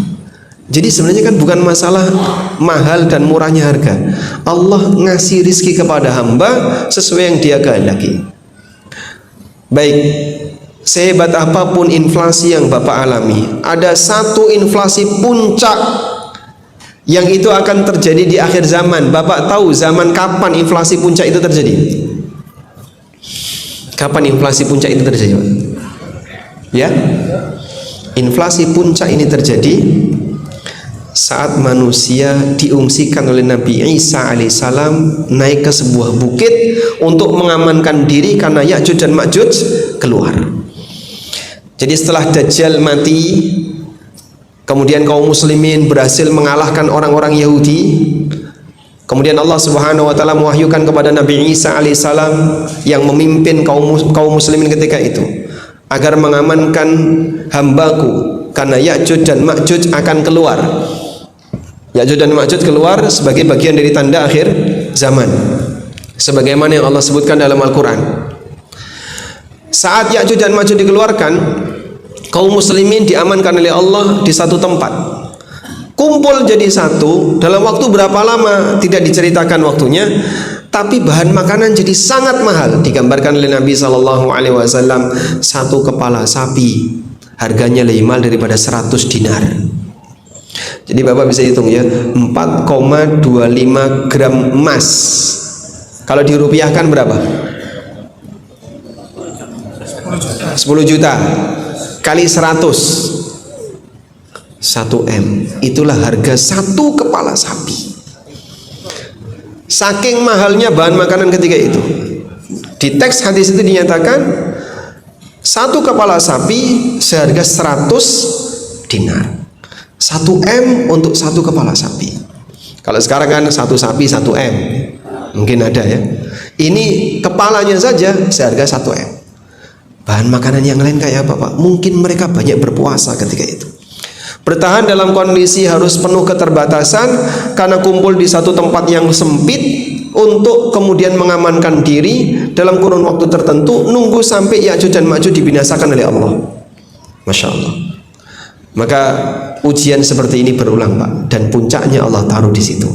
Jadi sebenarnya kan bukan masalah mahal dan murahnya harga. Allah ngasih rizki kepada hamba sesuai yang dia kehendaki. Baik, sehebat apapun inflasi yang Bapak alami, ada satu inflasi puncak yang itu akan terjadi di akhir zaman. Bapak tahu zaman kapan inflasi puncak itu terjadi? Kapan inflasi puncak itu terjadi, Pak? Ya, inflasi puncak ini terjadi saat manusia diungsikan oleh Nabi Isa alaihissalam naik ke sebuah bukit untuk mengamankan diri karena Ya'juj dan Ma'juj keluar. Jadi setelah Dajjal mati, kemudian kaum muslimin berhasil mengalahkan orang-orang Yahudi, kemudian Allah Subhanahu wa taala mewahyukan kepada Nabi Isa alaihissalam yang memimpin kaum muslimin ketika itu agar mengamankan hambaku karena Ya'juj dan Ma'juj akan keluar. Ya'juj dan Ma'juj keluar sebagai bagian dari tanda akhir zaman, sebagaimana yang Allah sebutkan dalam Al-Quran. Saat Ya'juj dan Ma'juj dikeluarkan, kaum muslimin diamankan oleh Allah di satu tempat, kumpul jadi satu. Dalam waktu berapa lama tidak diceritakan waktunya, tapi bahan makanan jadi sangat mahal. Digambarkan oleh Nabi SAW, satu kepala sapi harganya lebih mahal daripada 100 dinar. Jadi Bapak bisa hitung ya, 4,25 gram emas kalau dirupiahkan berapa? 10 juta kali 100, 1 M. Itulah harga satu kepala sapi. Saking mahalnya bahan makanan ketika itu. Di teks hadis itu dinyatakan satu kepala sapi seharga 100 dinar. 1 M untuk satu kepala sapi. Kalau sekarang kan satu sapi 1 M, mungkin ada ya. Ini kepalanya saja seharga 1 M. Bahan makanan yang lain kayak apa, Pak? Mungkin mereka banyak berpuasa ketika itu, bertahan dalam kondisi harus penuh keterbatasan karena kumpul di satu tempat yang sempit untuk kemudian mengamankan diri dalam kurun waktu tertentu, nunggu sampai Ya'juj dan Ma'juj dibinasakan oleh Allah. Masya Allah. Maka ujian seperti ini berulang, Pak, dan puncaknya Allah taruh di situ.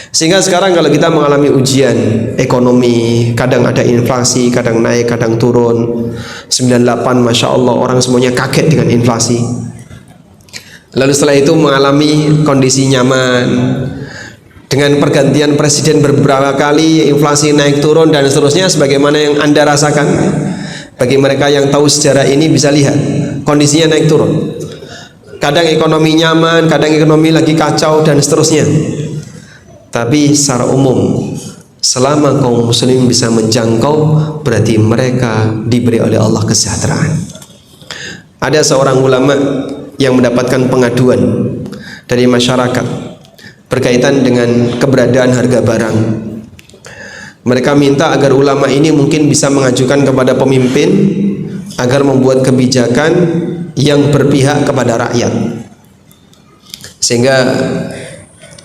Sehingga sekarang kalau kita mengalami ujian ekonomi, kadang ada inflasi, kadang naik, kadang turun. 98, Masya Allah, orang semuanya kaget dengan inflasi. Lalu setelah itu mengalami kondisi nyaman. Dengan pergantian presiden beberapa kali, inflasi naik turun dan seterusnya, sebagaimana yang Anda rasakan. Bagi mereka yang tahu sejarah ini bisa lihat kondisinya naik turun. Kadang ekonomi nyaman, kadang ekonomi lagi kacau dan seterusnya. Tapi secara umum, selama kaum muslim bisa menjangkau, berarti mereka diberi oleh Allah kesejahteraan. Ada seorang ulama yang mendapatkan pengaduan dari masyarakat berkaitan dengan keberadaan harga barang. Mereka minta agar ulama ini mungkin bisa mengajukan kepada pemimpin agar membuat kebijakan yang berpihak kepada rakyat, sehingga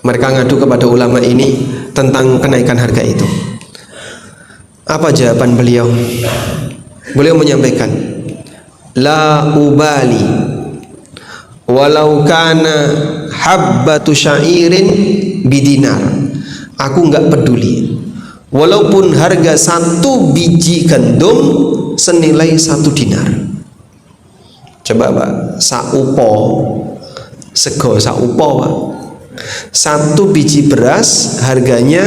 mereka ngadu kepada ulama ini tentang kenaikan harga itu. Apa jawaban beliau? Beliau menyampaikan, la ubali walau kana habbatu syairin bidinar. Aku nggak peduli walaupun harga 1 biji gandum senilai 1 dinar. Coba Pak, saupo sego saupo Pak. 1 biji beras harganya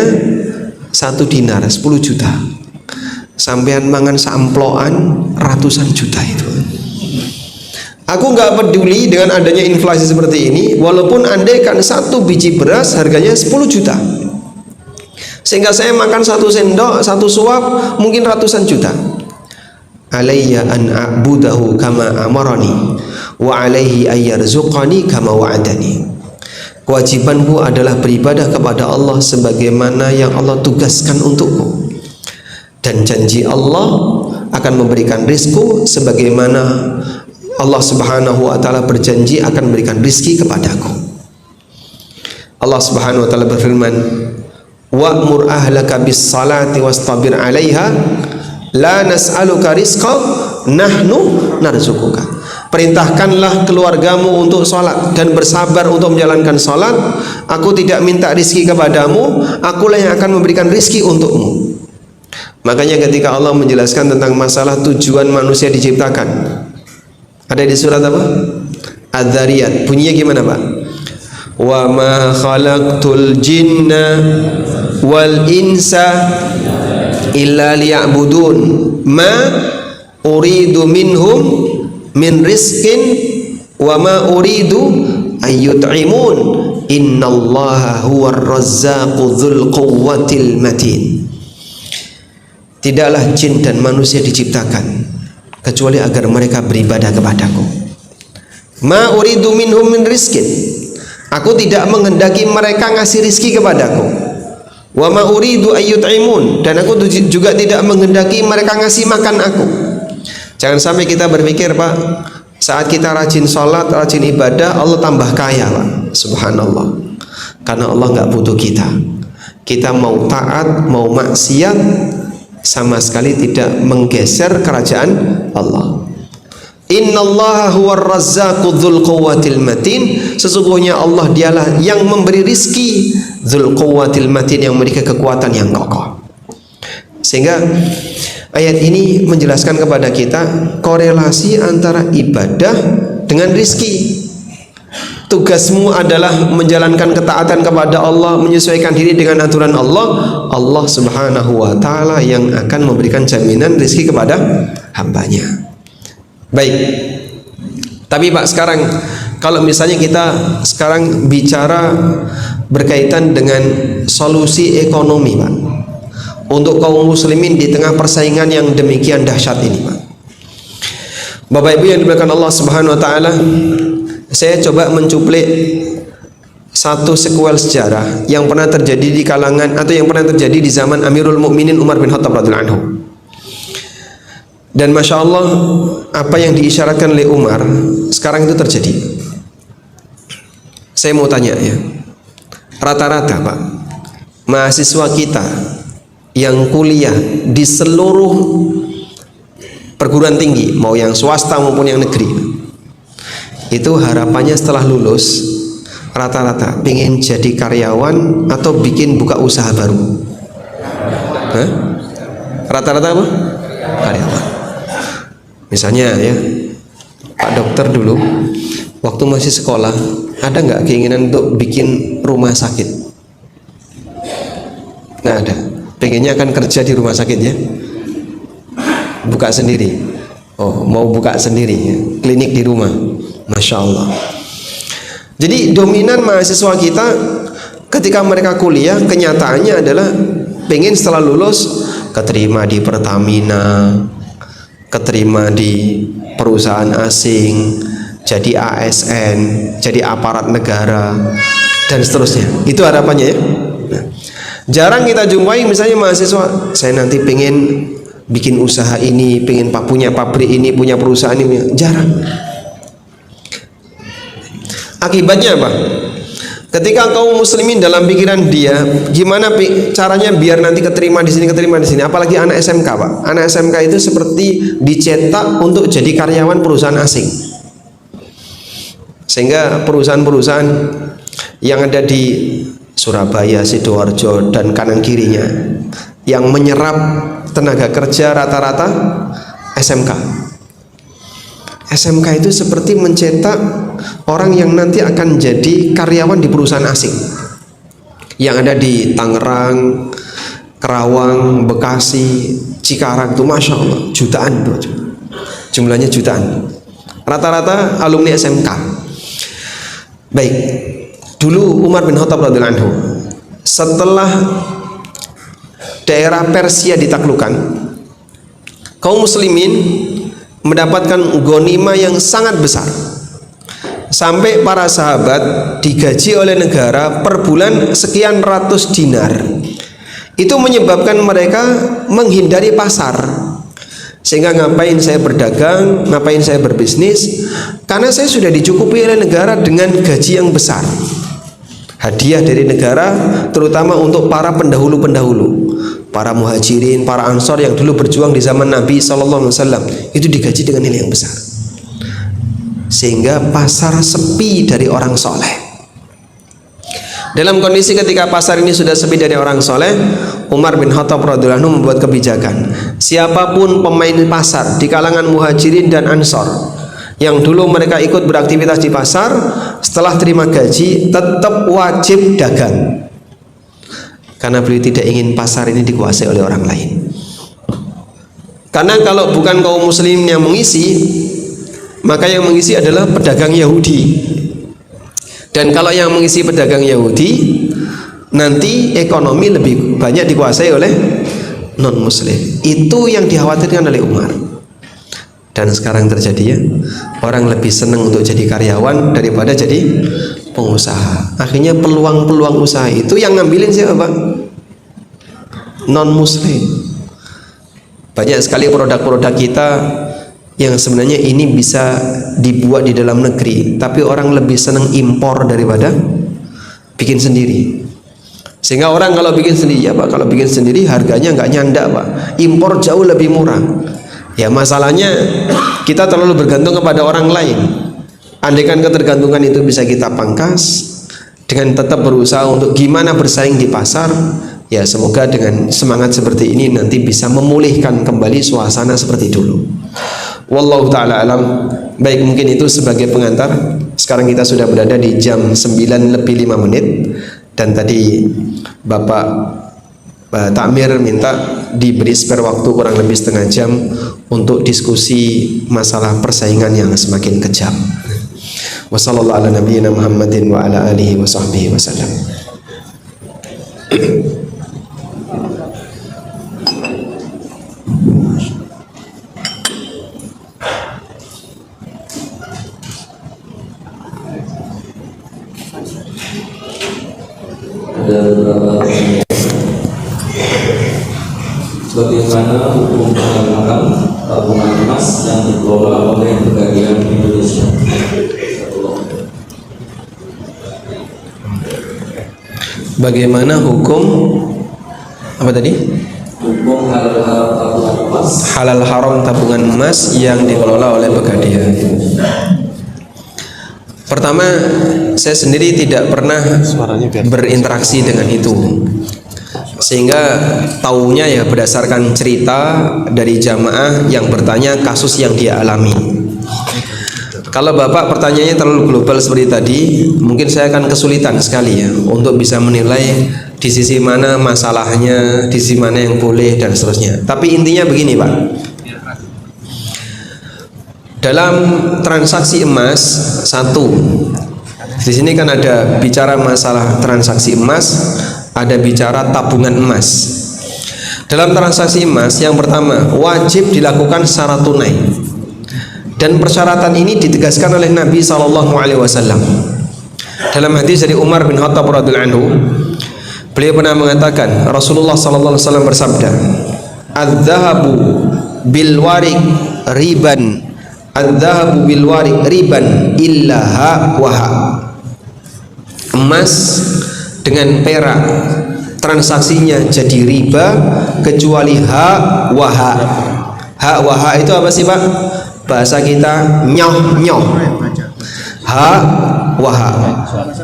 1 dinar, 10 juta. Sampean mangan samploan ratusan juta itu. Aku nggak peduli dengan adanya inflasi seperti ini, walaupun andaikan 1 biji beras harganya 10 juta, sehingga saya makan 1 sendok, 1 suap mungkin ratusan juta. Alayya an a'budahu kama amarani wa alaihi ayyarzuqani kama wa'adani. Kewajibanku adalah beribadah kepada Allah sebagaimana yang Allah tugaskan untukku, dan janji Allah akan memberikan rizku sebagaimana Allah Subhanahu wa taala berjanji akan memberikan rizki kepadaku. Allah Subhanahu wa taala berfirman, wa'mur ahlaka bis salati wastabir 'alaiha la nas'aluka rizqa nahnu narzuquka. Perintahkanlah keluargamu untuk sholat dan bersabar untuk menjalankan sholat. Aku tidak minta rizki kepadamu, akulah yang akan memberikan rizki untukmu. Makanya ketika Allah menjelaskan tentang masalah tujuan manusia diciptakan, ada di surat apa? Adz-Dzariyat. Bunyinya gimana Pak? Wa ma khalaqtul jinna wal insa illa liya'budun ma uridu minhum min rizqin wa ma uridu ayyut'imun innallaha huwar razzaqu dzul quwwatil matin. Tidaklah jin dan manusia diciptakan kecuali agar mereka beribadah kepadaku. Ma uridu minhum min rizqin. Aku tidak menghendaki mereka ngasih rizki kepadaku. Wa ma uridu ayyut'imun, dan aku juga tidak menghendaki mereka ngasih makan aku. Jangan sampai kita berpikir Pak, saat kita rajin sholat, rajin ibadah, Allah tambah kaya Pak. Subhanallah. Karena Allah nggak butuh kita. Kita mau taat, mau maksiat, sama sekali tidak menggeser kerajaan Allah. Innallaha huwar razzaqu dzul quwwatil matin. Sesungguhnya Allah dialah yang memberi rizki, dzul quwwatil matin, yang memiliki kekuatan yang kokoh. Sehingga ayat ini menjelaskan kepada kita korelasi antara ibadah dengan rizki. Tugasmu adalah menjalankan ketaatan kepada Allah, menyesuaikan diri dengan aturan Allah. Allah Subhanahu wa taala yang akan memberikan jaminan rizki kepada hambanya. Baik. Tapi Pak, sekarang kalau misalnya kita sekarang bicara berkaitan dengan solusi ekonomi Pak, untuk kaum muslimin di tengah persaingan yang demikian dahsyat ini Pak. Bapak Ibu yang dimuliakan Allah Subhanahu wa taala, saya coba mencuplik satu sequel sejarah yang pernah terjadi di kalangan atau yang pernah terjadi di zaman Amirul Mukminin Umar bin Khattab radhiyallahu anhu. Dan Masya Allah, apa yang diisyaratkan oleh Umar sekarang itu terjadi. Saya mau tanya ya, rata-rata Pak, mahasiswa kita yang kuliah di seluruh perguruan tinggi, mau yang swasta maupun yang negeri, itu harapannya setelah lulus rata-rata pengen jadi karyawan atau bikin buka usaha baru. Hah? Rata-rata apa? Karyawan. Misalnya ya, Pak dokter dulu waktu masih sekolah ada nggak keinginan untuk bikin rumah sakit? Nggak ada. Pengennya akan kerja di rumah sakit ya, buka sendiri. Oh, mau buka sendiri ya, klinik di rumah. Masya Allah. Jadi dominan mahasiswa kita ketika mereka kuliah, kenyataannya adalah pengen setelah lulus keterima di Pertamina, keterima di perusahaan asing, jadi ASN, jadi aparat negara, dan seterusnya. Itu harapannya ya. Nah, jarang kita jumpai misalnya mahasiswa, saya nanti pengen bikin usaha ini, pengen punya pabrik ini, punya perusahaan ini. Jarang. Akibatnya apa? Ketika kaum muslimin dalam pikiran dia, gimana caranya biar nanti keterima di sini, apalagi anak SMK Pak. Anak SMK itu seperti dicetak untuk jadi karyawan perusahaan asing. Sehingga perusahaan-perusahaan yang ada di Surabaya, Sidoarjo dan kanan kirinya yang menyerap tenaga kerja rata-rata SMK. SMK itu seperti mencetak orang yang nanti akan jadi karyawan di perusahaan asing yang ada di Tangerang, Kerawang, Bekasi, Cikarang. Itu Masya Allah jutaan bro. Jumlahnya jutaan, rata-rata alumni SMK. Baik, dulu Umar bin Khattab radhiyallahu anhu setelah daerah Persia ditaklukkan, kaum muslimin mendapatkan ghanimah yang sangat besar, sampai para sahabat digaji oleh negara per bulan sekian ratus dinar. Itu menyebabkan mereka menghindari pasar, sehingga ngapain saya berdagang, ngapain saya berbisnis, karena saya sudah dicukupi oleh negara dengan gaji yang besar. Hadiah dari negara terutama untuk para pendahulu-pendahulu, para muhajirin, para ansor yang dulu berjuang di zaman Nabi SAW, itu digaji dengan nilai yang besar, sehingga pasar sepi dari orang soleh. Dalam kondisi ketika pasar ini sudah sepi dari orang soleh, Umar bin Khattab radhiyallahu anhu membuat kebijakan, siapapun pemain pasar di kalangan muhajirin dan ansor yang dulu mereka ikut beraktivitas di pasar, setelah terima gaji tetap wajib dagang, karena beliau tidak ingin pasar ini dikuasai oleh orang lain. Karena kalau bukan kaum muslim yang mengisi, maka yang mengisi adalah pedagang Yahudi. Dan kalau yang mengisi pedagang Yahudi, nanti ekonomi lebih banyak dikuasai oleh non muslim. Itu yang dikhawatirkan oleh Umar. Dan sekarang terjadi ya, orang lebih senang untuk jadi karyawan daripada jadi pengusaha. Akhirnya peluang-peluang usaha itu yang ngambilin siapa Pak? Non muslim. Banyak sekali produk-produk kita yang sebenarnya ini bisa dibuat di dalam negeri, tapi orang lebih senang impor daripada bikin sendiri. Sehingga orang kalau bikin sendiri, ya Pak, kalau bikin sendiri harganya nggak nyandak Pak, impor jauh lebih murah. Ya masalahnya kita terlalu bergantung kepada orang lain. Andaikan ketergantungan itu bisa kita pangkas dengan tetap berusaha untuk gimana bersaing di pasar, ya semoga dengan semangat seperti ini nanti bisa memulihkan kembali suasana seperti dulu. Wallahu ta'ala alam. Baik, mungkin itu sebagai pengantar. Sekarang kita sudah berada di jam 9:05, dan tadi Bapak Takmir minta diberi spare waktu kurang lebih setengah jam untuk diskusi masalah persaingan yang semakin kejam. Wassallallahu ala nabiyyina Muhammadin wa ala alihi wa sahbihi wasallam. Ada beberapa bagaimana hukum penanaman tabungan emas yang dikelola oleh Pegadaian Indonesia. Bagaimana hukum apa tadi? Hukum halal haram tabungan emas. Halal haram tabungan emas yang dikelola oleh Pegadaian. Pertama, saya sendiri tidak pernah berinteraksi dengan itu, sehingga taunya ya berdasarkan cerita dari jamaah yang bertanya kasus yang dia alami. Kalau Bapak pertanyaannya terlalu global seperti tadi, mungkin saya akan kesulitan sekali ya untuk bisa menilai di sisi mana masalahnya, di sisi mana yang boleh dan seterusnya. Tapi intinya begini Pak, dalam transaksi emas satu, di sini kan ada bicara masalah transaksi emas, ada bicara tabungan emas. Dalam transaksi emas yang pertama wajib dilakukan secara tunai, dan persyaratan ini ditegaskan oleh Nabi SAW. Dalam hadis dari Umar bin Khattab radhiyallahu anhu, beliau pernah mengatakan, Rasulullah SAW bersabda, "Adz-dzahabu bil warik riban, adz-dzahabu bil warik riban illa ha wa ha." Emas dengan perak transaksinya jadi riba kecuali ha wa ha. Ha wa ha itu apa sih Pak? Bahasa kita nyoh nyoh. Ha wa ha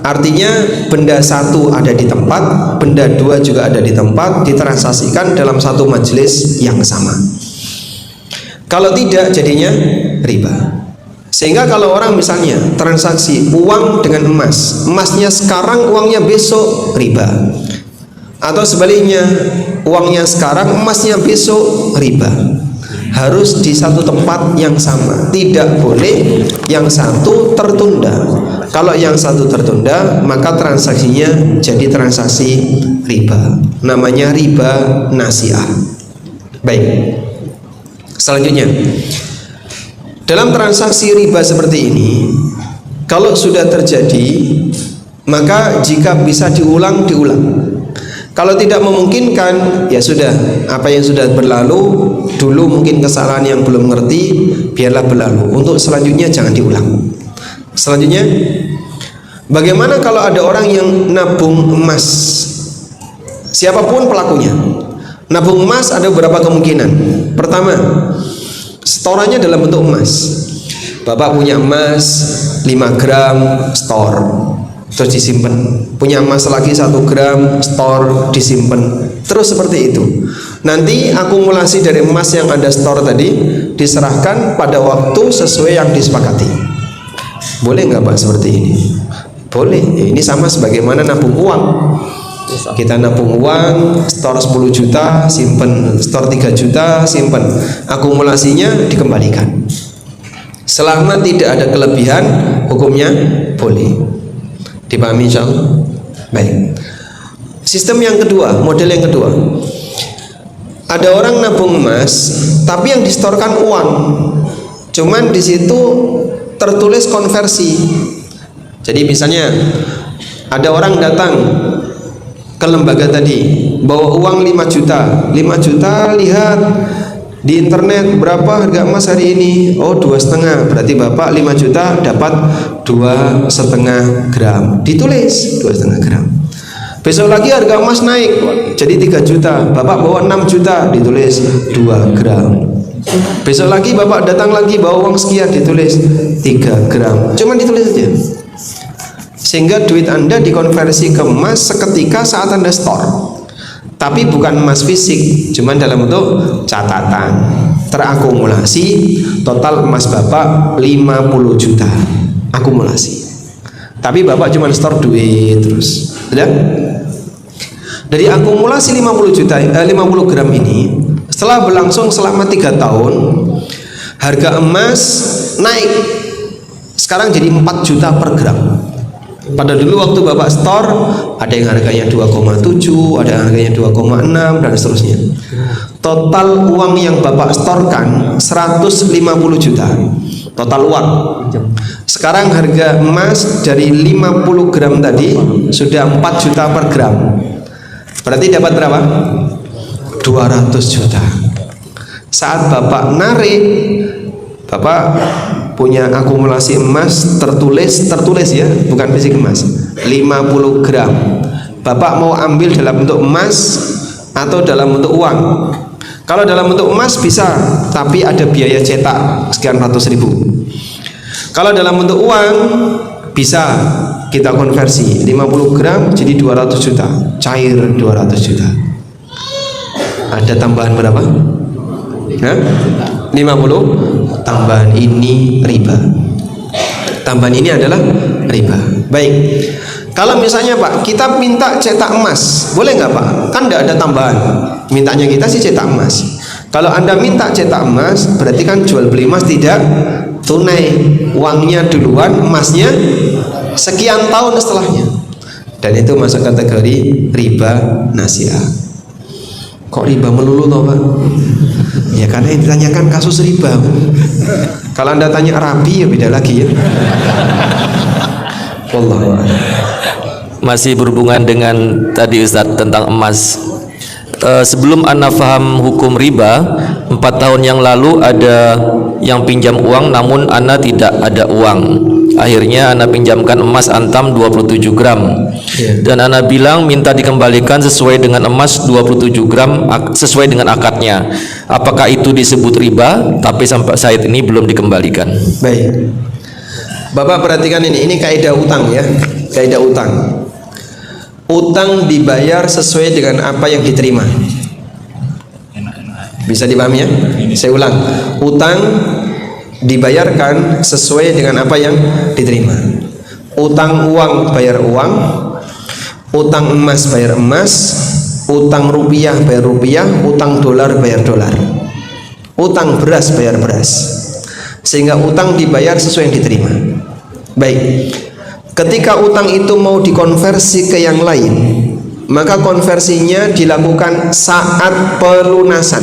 artinya benda satu ada di tempat, benda dua juga ada di tempat, ditransaksikan dalam satu majelis yang sama. Kalau tidak jadinya riba. Sehingga kalau orang misalnya transaksi uang dengan emas, emasnya sekarang, uangnya besok, riba. Atau sebaliknya, uangnya sekarang, emasnya besok, riba. Harus di satu tempat yang sama, tidak boleh yang satu tertunda. Kalau yang satu tertunda, maka transaksinya jadi transaksi riba, namanya riba nasiah. Baik, selanjutnya, dalam transaksi riba seperti ini, kalau sudah terjadi, maka jika bisa diulang, diulang. Kalau tidak memungkinkan, ya sudah, apa yang sudah berlalu dulu, mungkin kesalahan yang belum ngerti, biarlah berlalu. Untuk selanjutnya jangan diulang. Selanjutnya, bagaimana kalau ada orang yang nabung emas? Siapapun pelakunya, nabung emas ada beberapa kemungkinan. Pertama, setorannya dalam bentuk emas. Bapak punya emas 5 gram, store, terus disimpan. Punya emas lagi 1 gram, store, disimpan. Terus seperti itu. Nanti akumulasi dari emas yang Anda store tadi diserahkan pada waktu sesuai yang disepakati. Boleh nggak Pak seperti ini? Boleh. Ini sama sebagaimana nabung uang. Kita nabung uang, store 10 juta, simpen, store 3 juta, simpen. Akumulasinya dikembalikan. Selama tidak ada kelebihan, hukumnya boleh. Dipahami insyaallah? Baik. Sistem yang kedua, model yang kedua. Ada orang nabung emas, tapi yang distorkan uang. Cuman di situ tertulis konversi. Jadi misalnya ada orang datang ke lembaga tadi, bawa uang 5 juta. 5 juta, lihat di internet berapa harga emas hari ini. Oh, 2,5. Berarti Bapak 5 juta dapat 2,5 gram. Ditulis 2,5 gram. Besok lagi harga emas naik jadi 3 juta. Bapak bawa 6 juta, ditulis 2 gram. Besok lagi Bapak datang lagi bawa uang sekian, ditulis 3 gram. Cuman ditulis aja. Sehingga duit Anda dikonversi ke emas seketika saat Anda store. Tapi bukan emas fisik, cuman dalam bentuk catatan. Terakumulasi, total emas Bapak 50 juta akumulasi. Tapi Bapak cuma store duit terus. Sudah? Dari akumulasi 50 gram ini, setelah berlangsung selama 3 tahun, harga emas naik. Sekarang jadi 4 juta per gram. Pada dulu waktu Bapak store, ada yang harganya 2,7, ada yang harganya 2,6 dan seterusnya. Total uang yang Bapak storekan 150 juta. Total uang. Sekarang harga emas dari 50 gram tadi sudah 4 juta per gram. Berarti dapat berapa? 200 juta. Saat Bapak narik, Bapak punya akumulasi emas tertulis ya, bukan fisik emas, 50 gram. Bapak mau ambil dalam bentuk emas atau dalam bentuk uang? Kalau dalam bentuk emas bisa, tapi ada biaya cetak sekian ratus ribu. Kalau dalam bentuk uang bisa kita konversi 50 gram jadi 200 juta, cair 200 juta. Ada tambahan berapa? Hah? 50 tambahan ini riba. Tambahan ini adalah riba. Baik. Kalau misalnya Pak, kita minta cetak emas, boleh nggak Pak? Kan tidak ada tambahan. Mintanya kita sih cetak emas. Kalau Anda minta cetak emas, berarti kan jual beli emas tidak tunai. Uangnya duluan, emasnya sekian tahun setelahnya. Dan itu masuk kategori riba nasiah. Kok riba melulu toh Pak? Ya karena yang ditanyakan kasus riba. Kalau Anda tanya rabi ya beda lagi ya. Wallahu a'lam. Masih berhubungan dengan tadi Ustadz tentang emas. Sebelum Ana paham hukum riba, 4 tahun yang lalu ada yang pinjam uang namun Ana tidak ada uang. Akhirnya Ana pinjamkan emas antam 27 gram. Dan Ana bilang minta dikembalikan sesuai dengan emas 27 gram sesuai dengan akadnya. Apakah itu disebut riba? Tapi sampai saat ini belum dikembalikan. Baik. Bapak perhatikan ini kaidah utang ya. Kaidah utang. Utang dibayar sesuai dengan apa yang diterima. Bisa dipahami ya? Saya ulang, utang dibayarkan sesuai dengan apa yang diterima. Utang uang bayar uang, utang emas bayar emas, utang rupiah bayar rupiah, utang dolar bayar dolar, utang beras bayar beras. Sehingga utang dibayar sesuai yang diterima. Baik, ketika utang itu mau dikonversi ke yang lain, maka konversinya dilakukan saat pelunasan,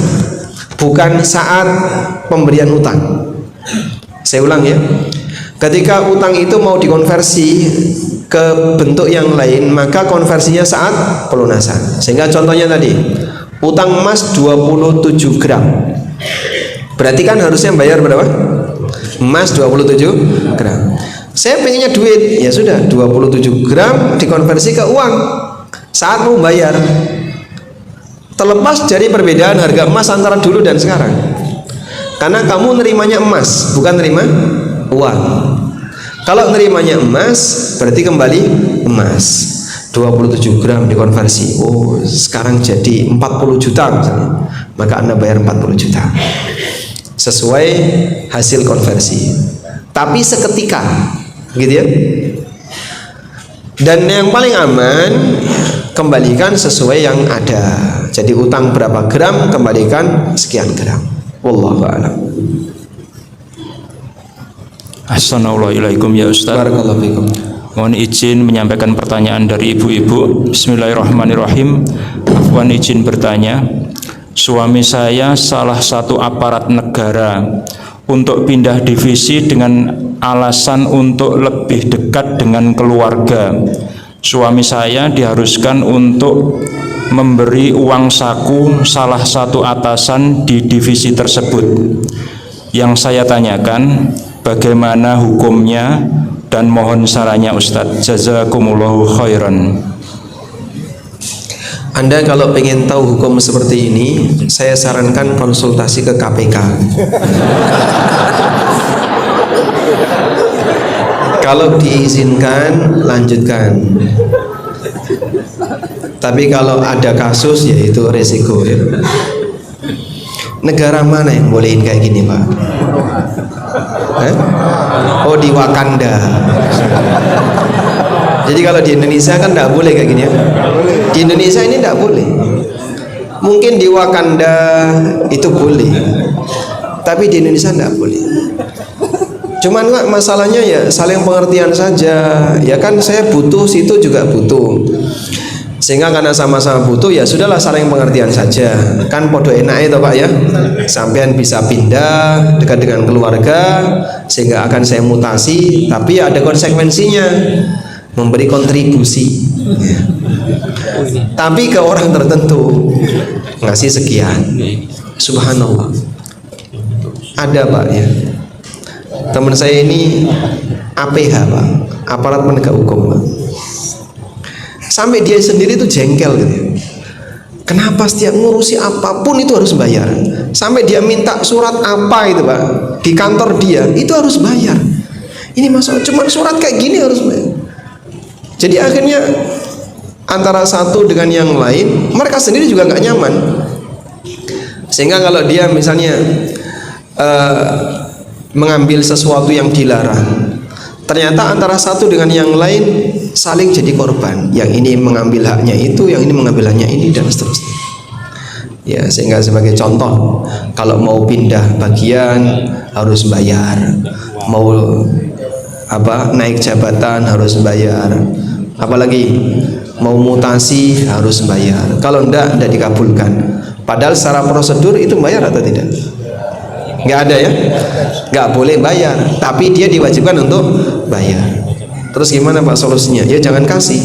bukan saat pemberian utang. Saya ulang ya, ketika utang itu mau dikonversi ke bentuk yang lain, maka konversinya saat pelunasan. Sehingga contohnya tadi, utang emas 27 gram, berarti kan harusnya bayar berapa? Emas 27 gram. Saya pengennya duit, ya sudah 27 gram dikonversi ke uang saat mau bayar. Terlepas dari perbedaan harga emas antara dulu dan sekarang, karena kamu nerimanya emas, bukan nerima uang. Kalau nerimanya emas, berarti kembali emas. 27 gram dikonversi, oh sekarang jadi 40 juta misalnya, maka Anda bayar 40 juta sesuai hasil konversi, tapi seketika gitu ya. Dan yang paling aman, kembalikan sesuai yang ada. Jadi utang berapa gram, kembalikan sekian gram. Wallahu a'lam. Assalamualaikum ya Ustaz. Barakallahu fikum. Mohon izin menyampaikan pertanyaan dari ibu-ibu. Bismillahirrahmanirrahim. Afwan izin bertanya. Suami saya salah satu aparat negara untuk pindah divisi dengan alasan untuk lebih dekat dengan keluarga. Suami saya diharuskan untuk memberi uang saku salah satu atasan di divisi tersebut. Yang saya tanyakan, bagaimana hukumnya dan mohon sarannya Ustadz. Jazakumullahu khairan. Anda kalau pengen tahu hukum seperti ini, saya sarankan konsultasi ke KPK. Kalau diizinkan, lanjutkan. Tapi kalau ada kasus, ya itu resiko ya. Negara mana yang bolehin kayak gini, Pak? Oh, di Wakanda. Jadi kalau di Indonesia kan tidak boleh kayak gini ya. Di Indonesia ini tidak boleh. Mungkin di Wakanda itu boleh, tapi di Indonesia tidak boleh. Cuman Pak, masalahnya ya saling pengertian saja. Ya kan saya butuh, situ juga butuh. Sehingga karena sama-sama butuh, ya sudahlah saling pengertian saja. Kan podo enak itu Pak ya. Sampean bisa pindah dekat dengan keluarga, sehingga akan saya mutasi, tapi ada konsekuensinya, memberi kontribusi. Tapi ke orang tertentu ngasih sekian. Subhanallah. Ada Pak ya. Teman saya ini APH Pak, aparat penegak hukum Pak. Sampai dia sendiri itu jengkel gitu. Kenapa setiap ngurusi apapun itu harus bayar? Sampai dia minta surat apa itu Pak di kantor dia, itu harus bayar. Ini masalah cuma surat kayak gini harus bayar. Jadi akhirnya antara satu dengan yang lain, mereka sendiri juga nggak nyaman. Sehingga kalau dia misalnya mengambil sesuatu yang dilarang, ternyata antara satu dengan yang lain saling jadi korban. Yang ini mengambil haknya itu, yang ini mengambil haknya ini, dan seterusnya. Ya, sehingga sebagai contoh, kalau mau pindah bagian harus bayar, mau naik jabatan harus bayar, apalagi mau mutasi harus bayar. Kalau tidak dikabulkan. Padahal secara prosedur itu bayar atau tidak? Nggak ada ya, nggak boleh bayar, tapi dia diwajibkan untuk bayar. Terus gimana Pak solusinya? Ya jangan kasih.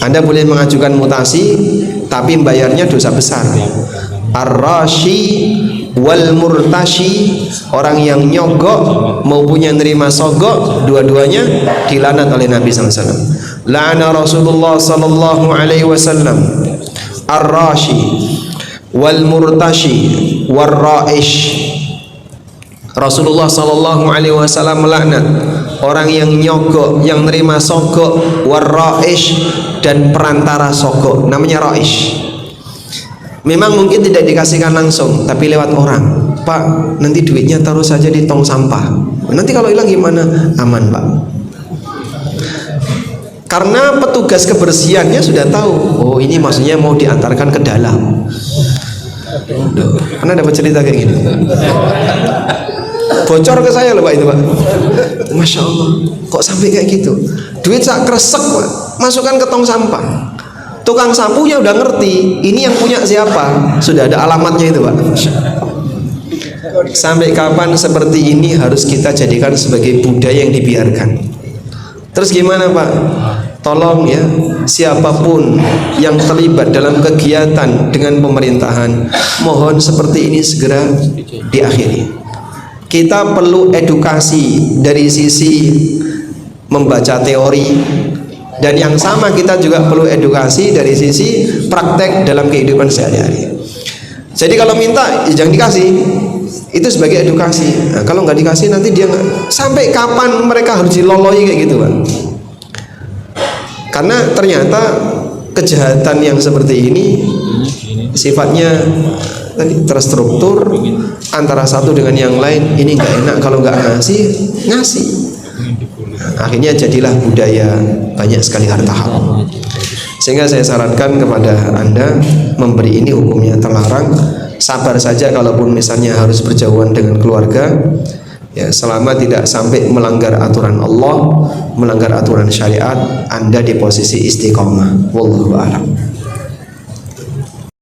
Anda boleh mengajukan mutasi, tapi bayarnya dosa besar. Ar-rashi wal murtashi, orang yang nyogok maupun yang nerima sogok, dua-duanya dilaknat oleh Nabi SAW. La'ana Rasulullah sallallahu alaihi wasallam ar-rashi wal murtashi war ra'ish. Rasulullah sallallahu alaihi wasallam melaknat orang yang nyogok, yang nerima sogok, war ra'ish, dan perantara sogok, namanya ra'ish. Memang mungkin tidak dikasihkan langsung, tapi lewat orang. Pak, nanti duitnya taruh saja di tong sampah. Nanti kalau hilang gimana? Aman, Pak. Karena petugas kebersihannya sudah tahu. Oh, ini maksudnya mau diantarkan ke dalam. Karena dapat cerita kayak gini. Bocor ke saya loh Pak itu Pak. Masya Allah, kok sampai kayak gitu? Duit sak kresek Pak, masukkan ke tong sampah. Tukang sapunya udah ngerti, ini yang punya siapa, sudah ada alamatnya itu Pak. Sampai kapan seperti ini harus kita jadikan sebagai budaya yang dibiarkan. Terus gimana Pak? Tolong ya, siapapun yang terlibat dalam kegiatan dengan pemerintahan, mohon seperti ini segera diakhiri. Kita perlu edukasi dari sisi membaca teori, dan yang sama kita juga perlu edukasi dari sisi praktek dalam kehidupan sehari-hari. Jadi kalau minta ya jangan dikasih, itu sebagai edukasi. Nah, kalau nggak dikasih nanti dia nggak. Sampai kapan mereka harus diloloi kayak gitu Pak? Karena ternyata kejahatan yang seperti ini sifatnya terstruktur antara satu dengan yang lain. Ini nggak enak kalau nggak ngasih. Akhirnya jadilah budaya banyak sekali harta haram. Sehingga saya sarankan kepada Anda, memberi ini hukumnya terlarang. Sabar saja kalaupun misalnya harus berjauhan dengan keluarga, ya selama tidak sampai melanggar aturan Allah, melanggar aturan syariat, Anda di posisi istiqomah. Wallahu a'lam.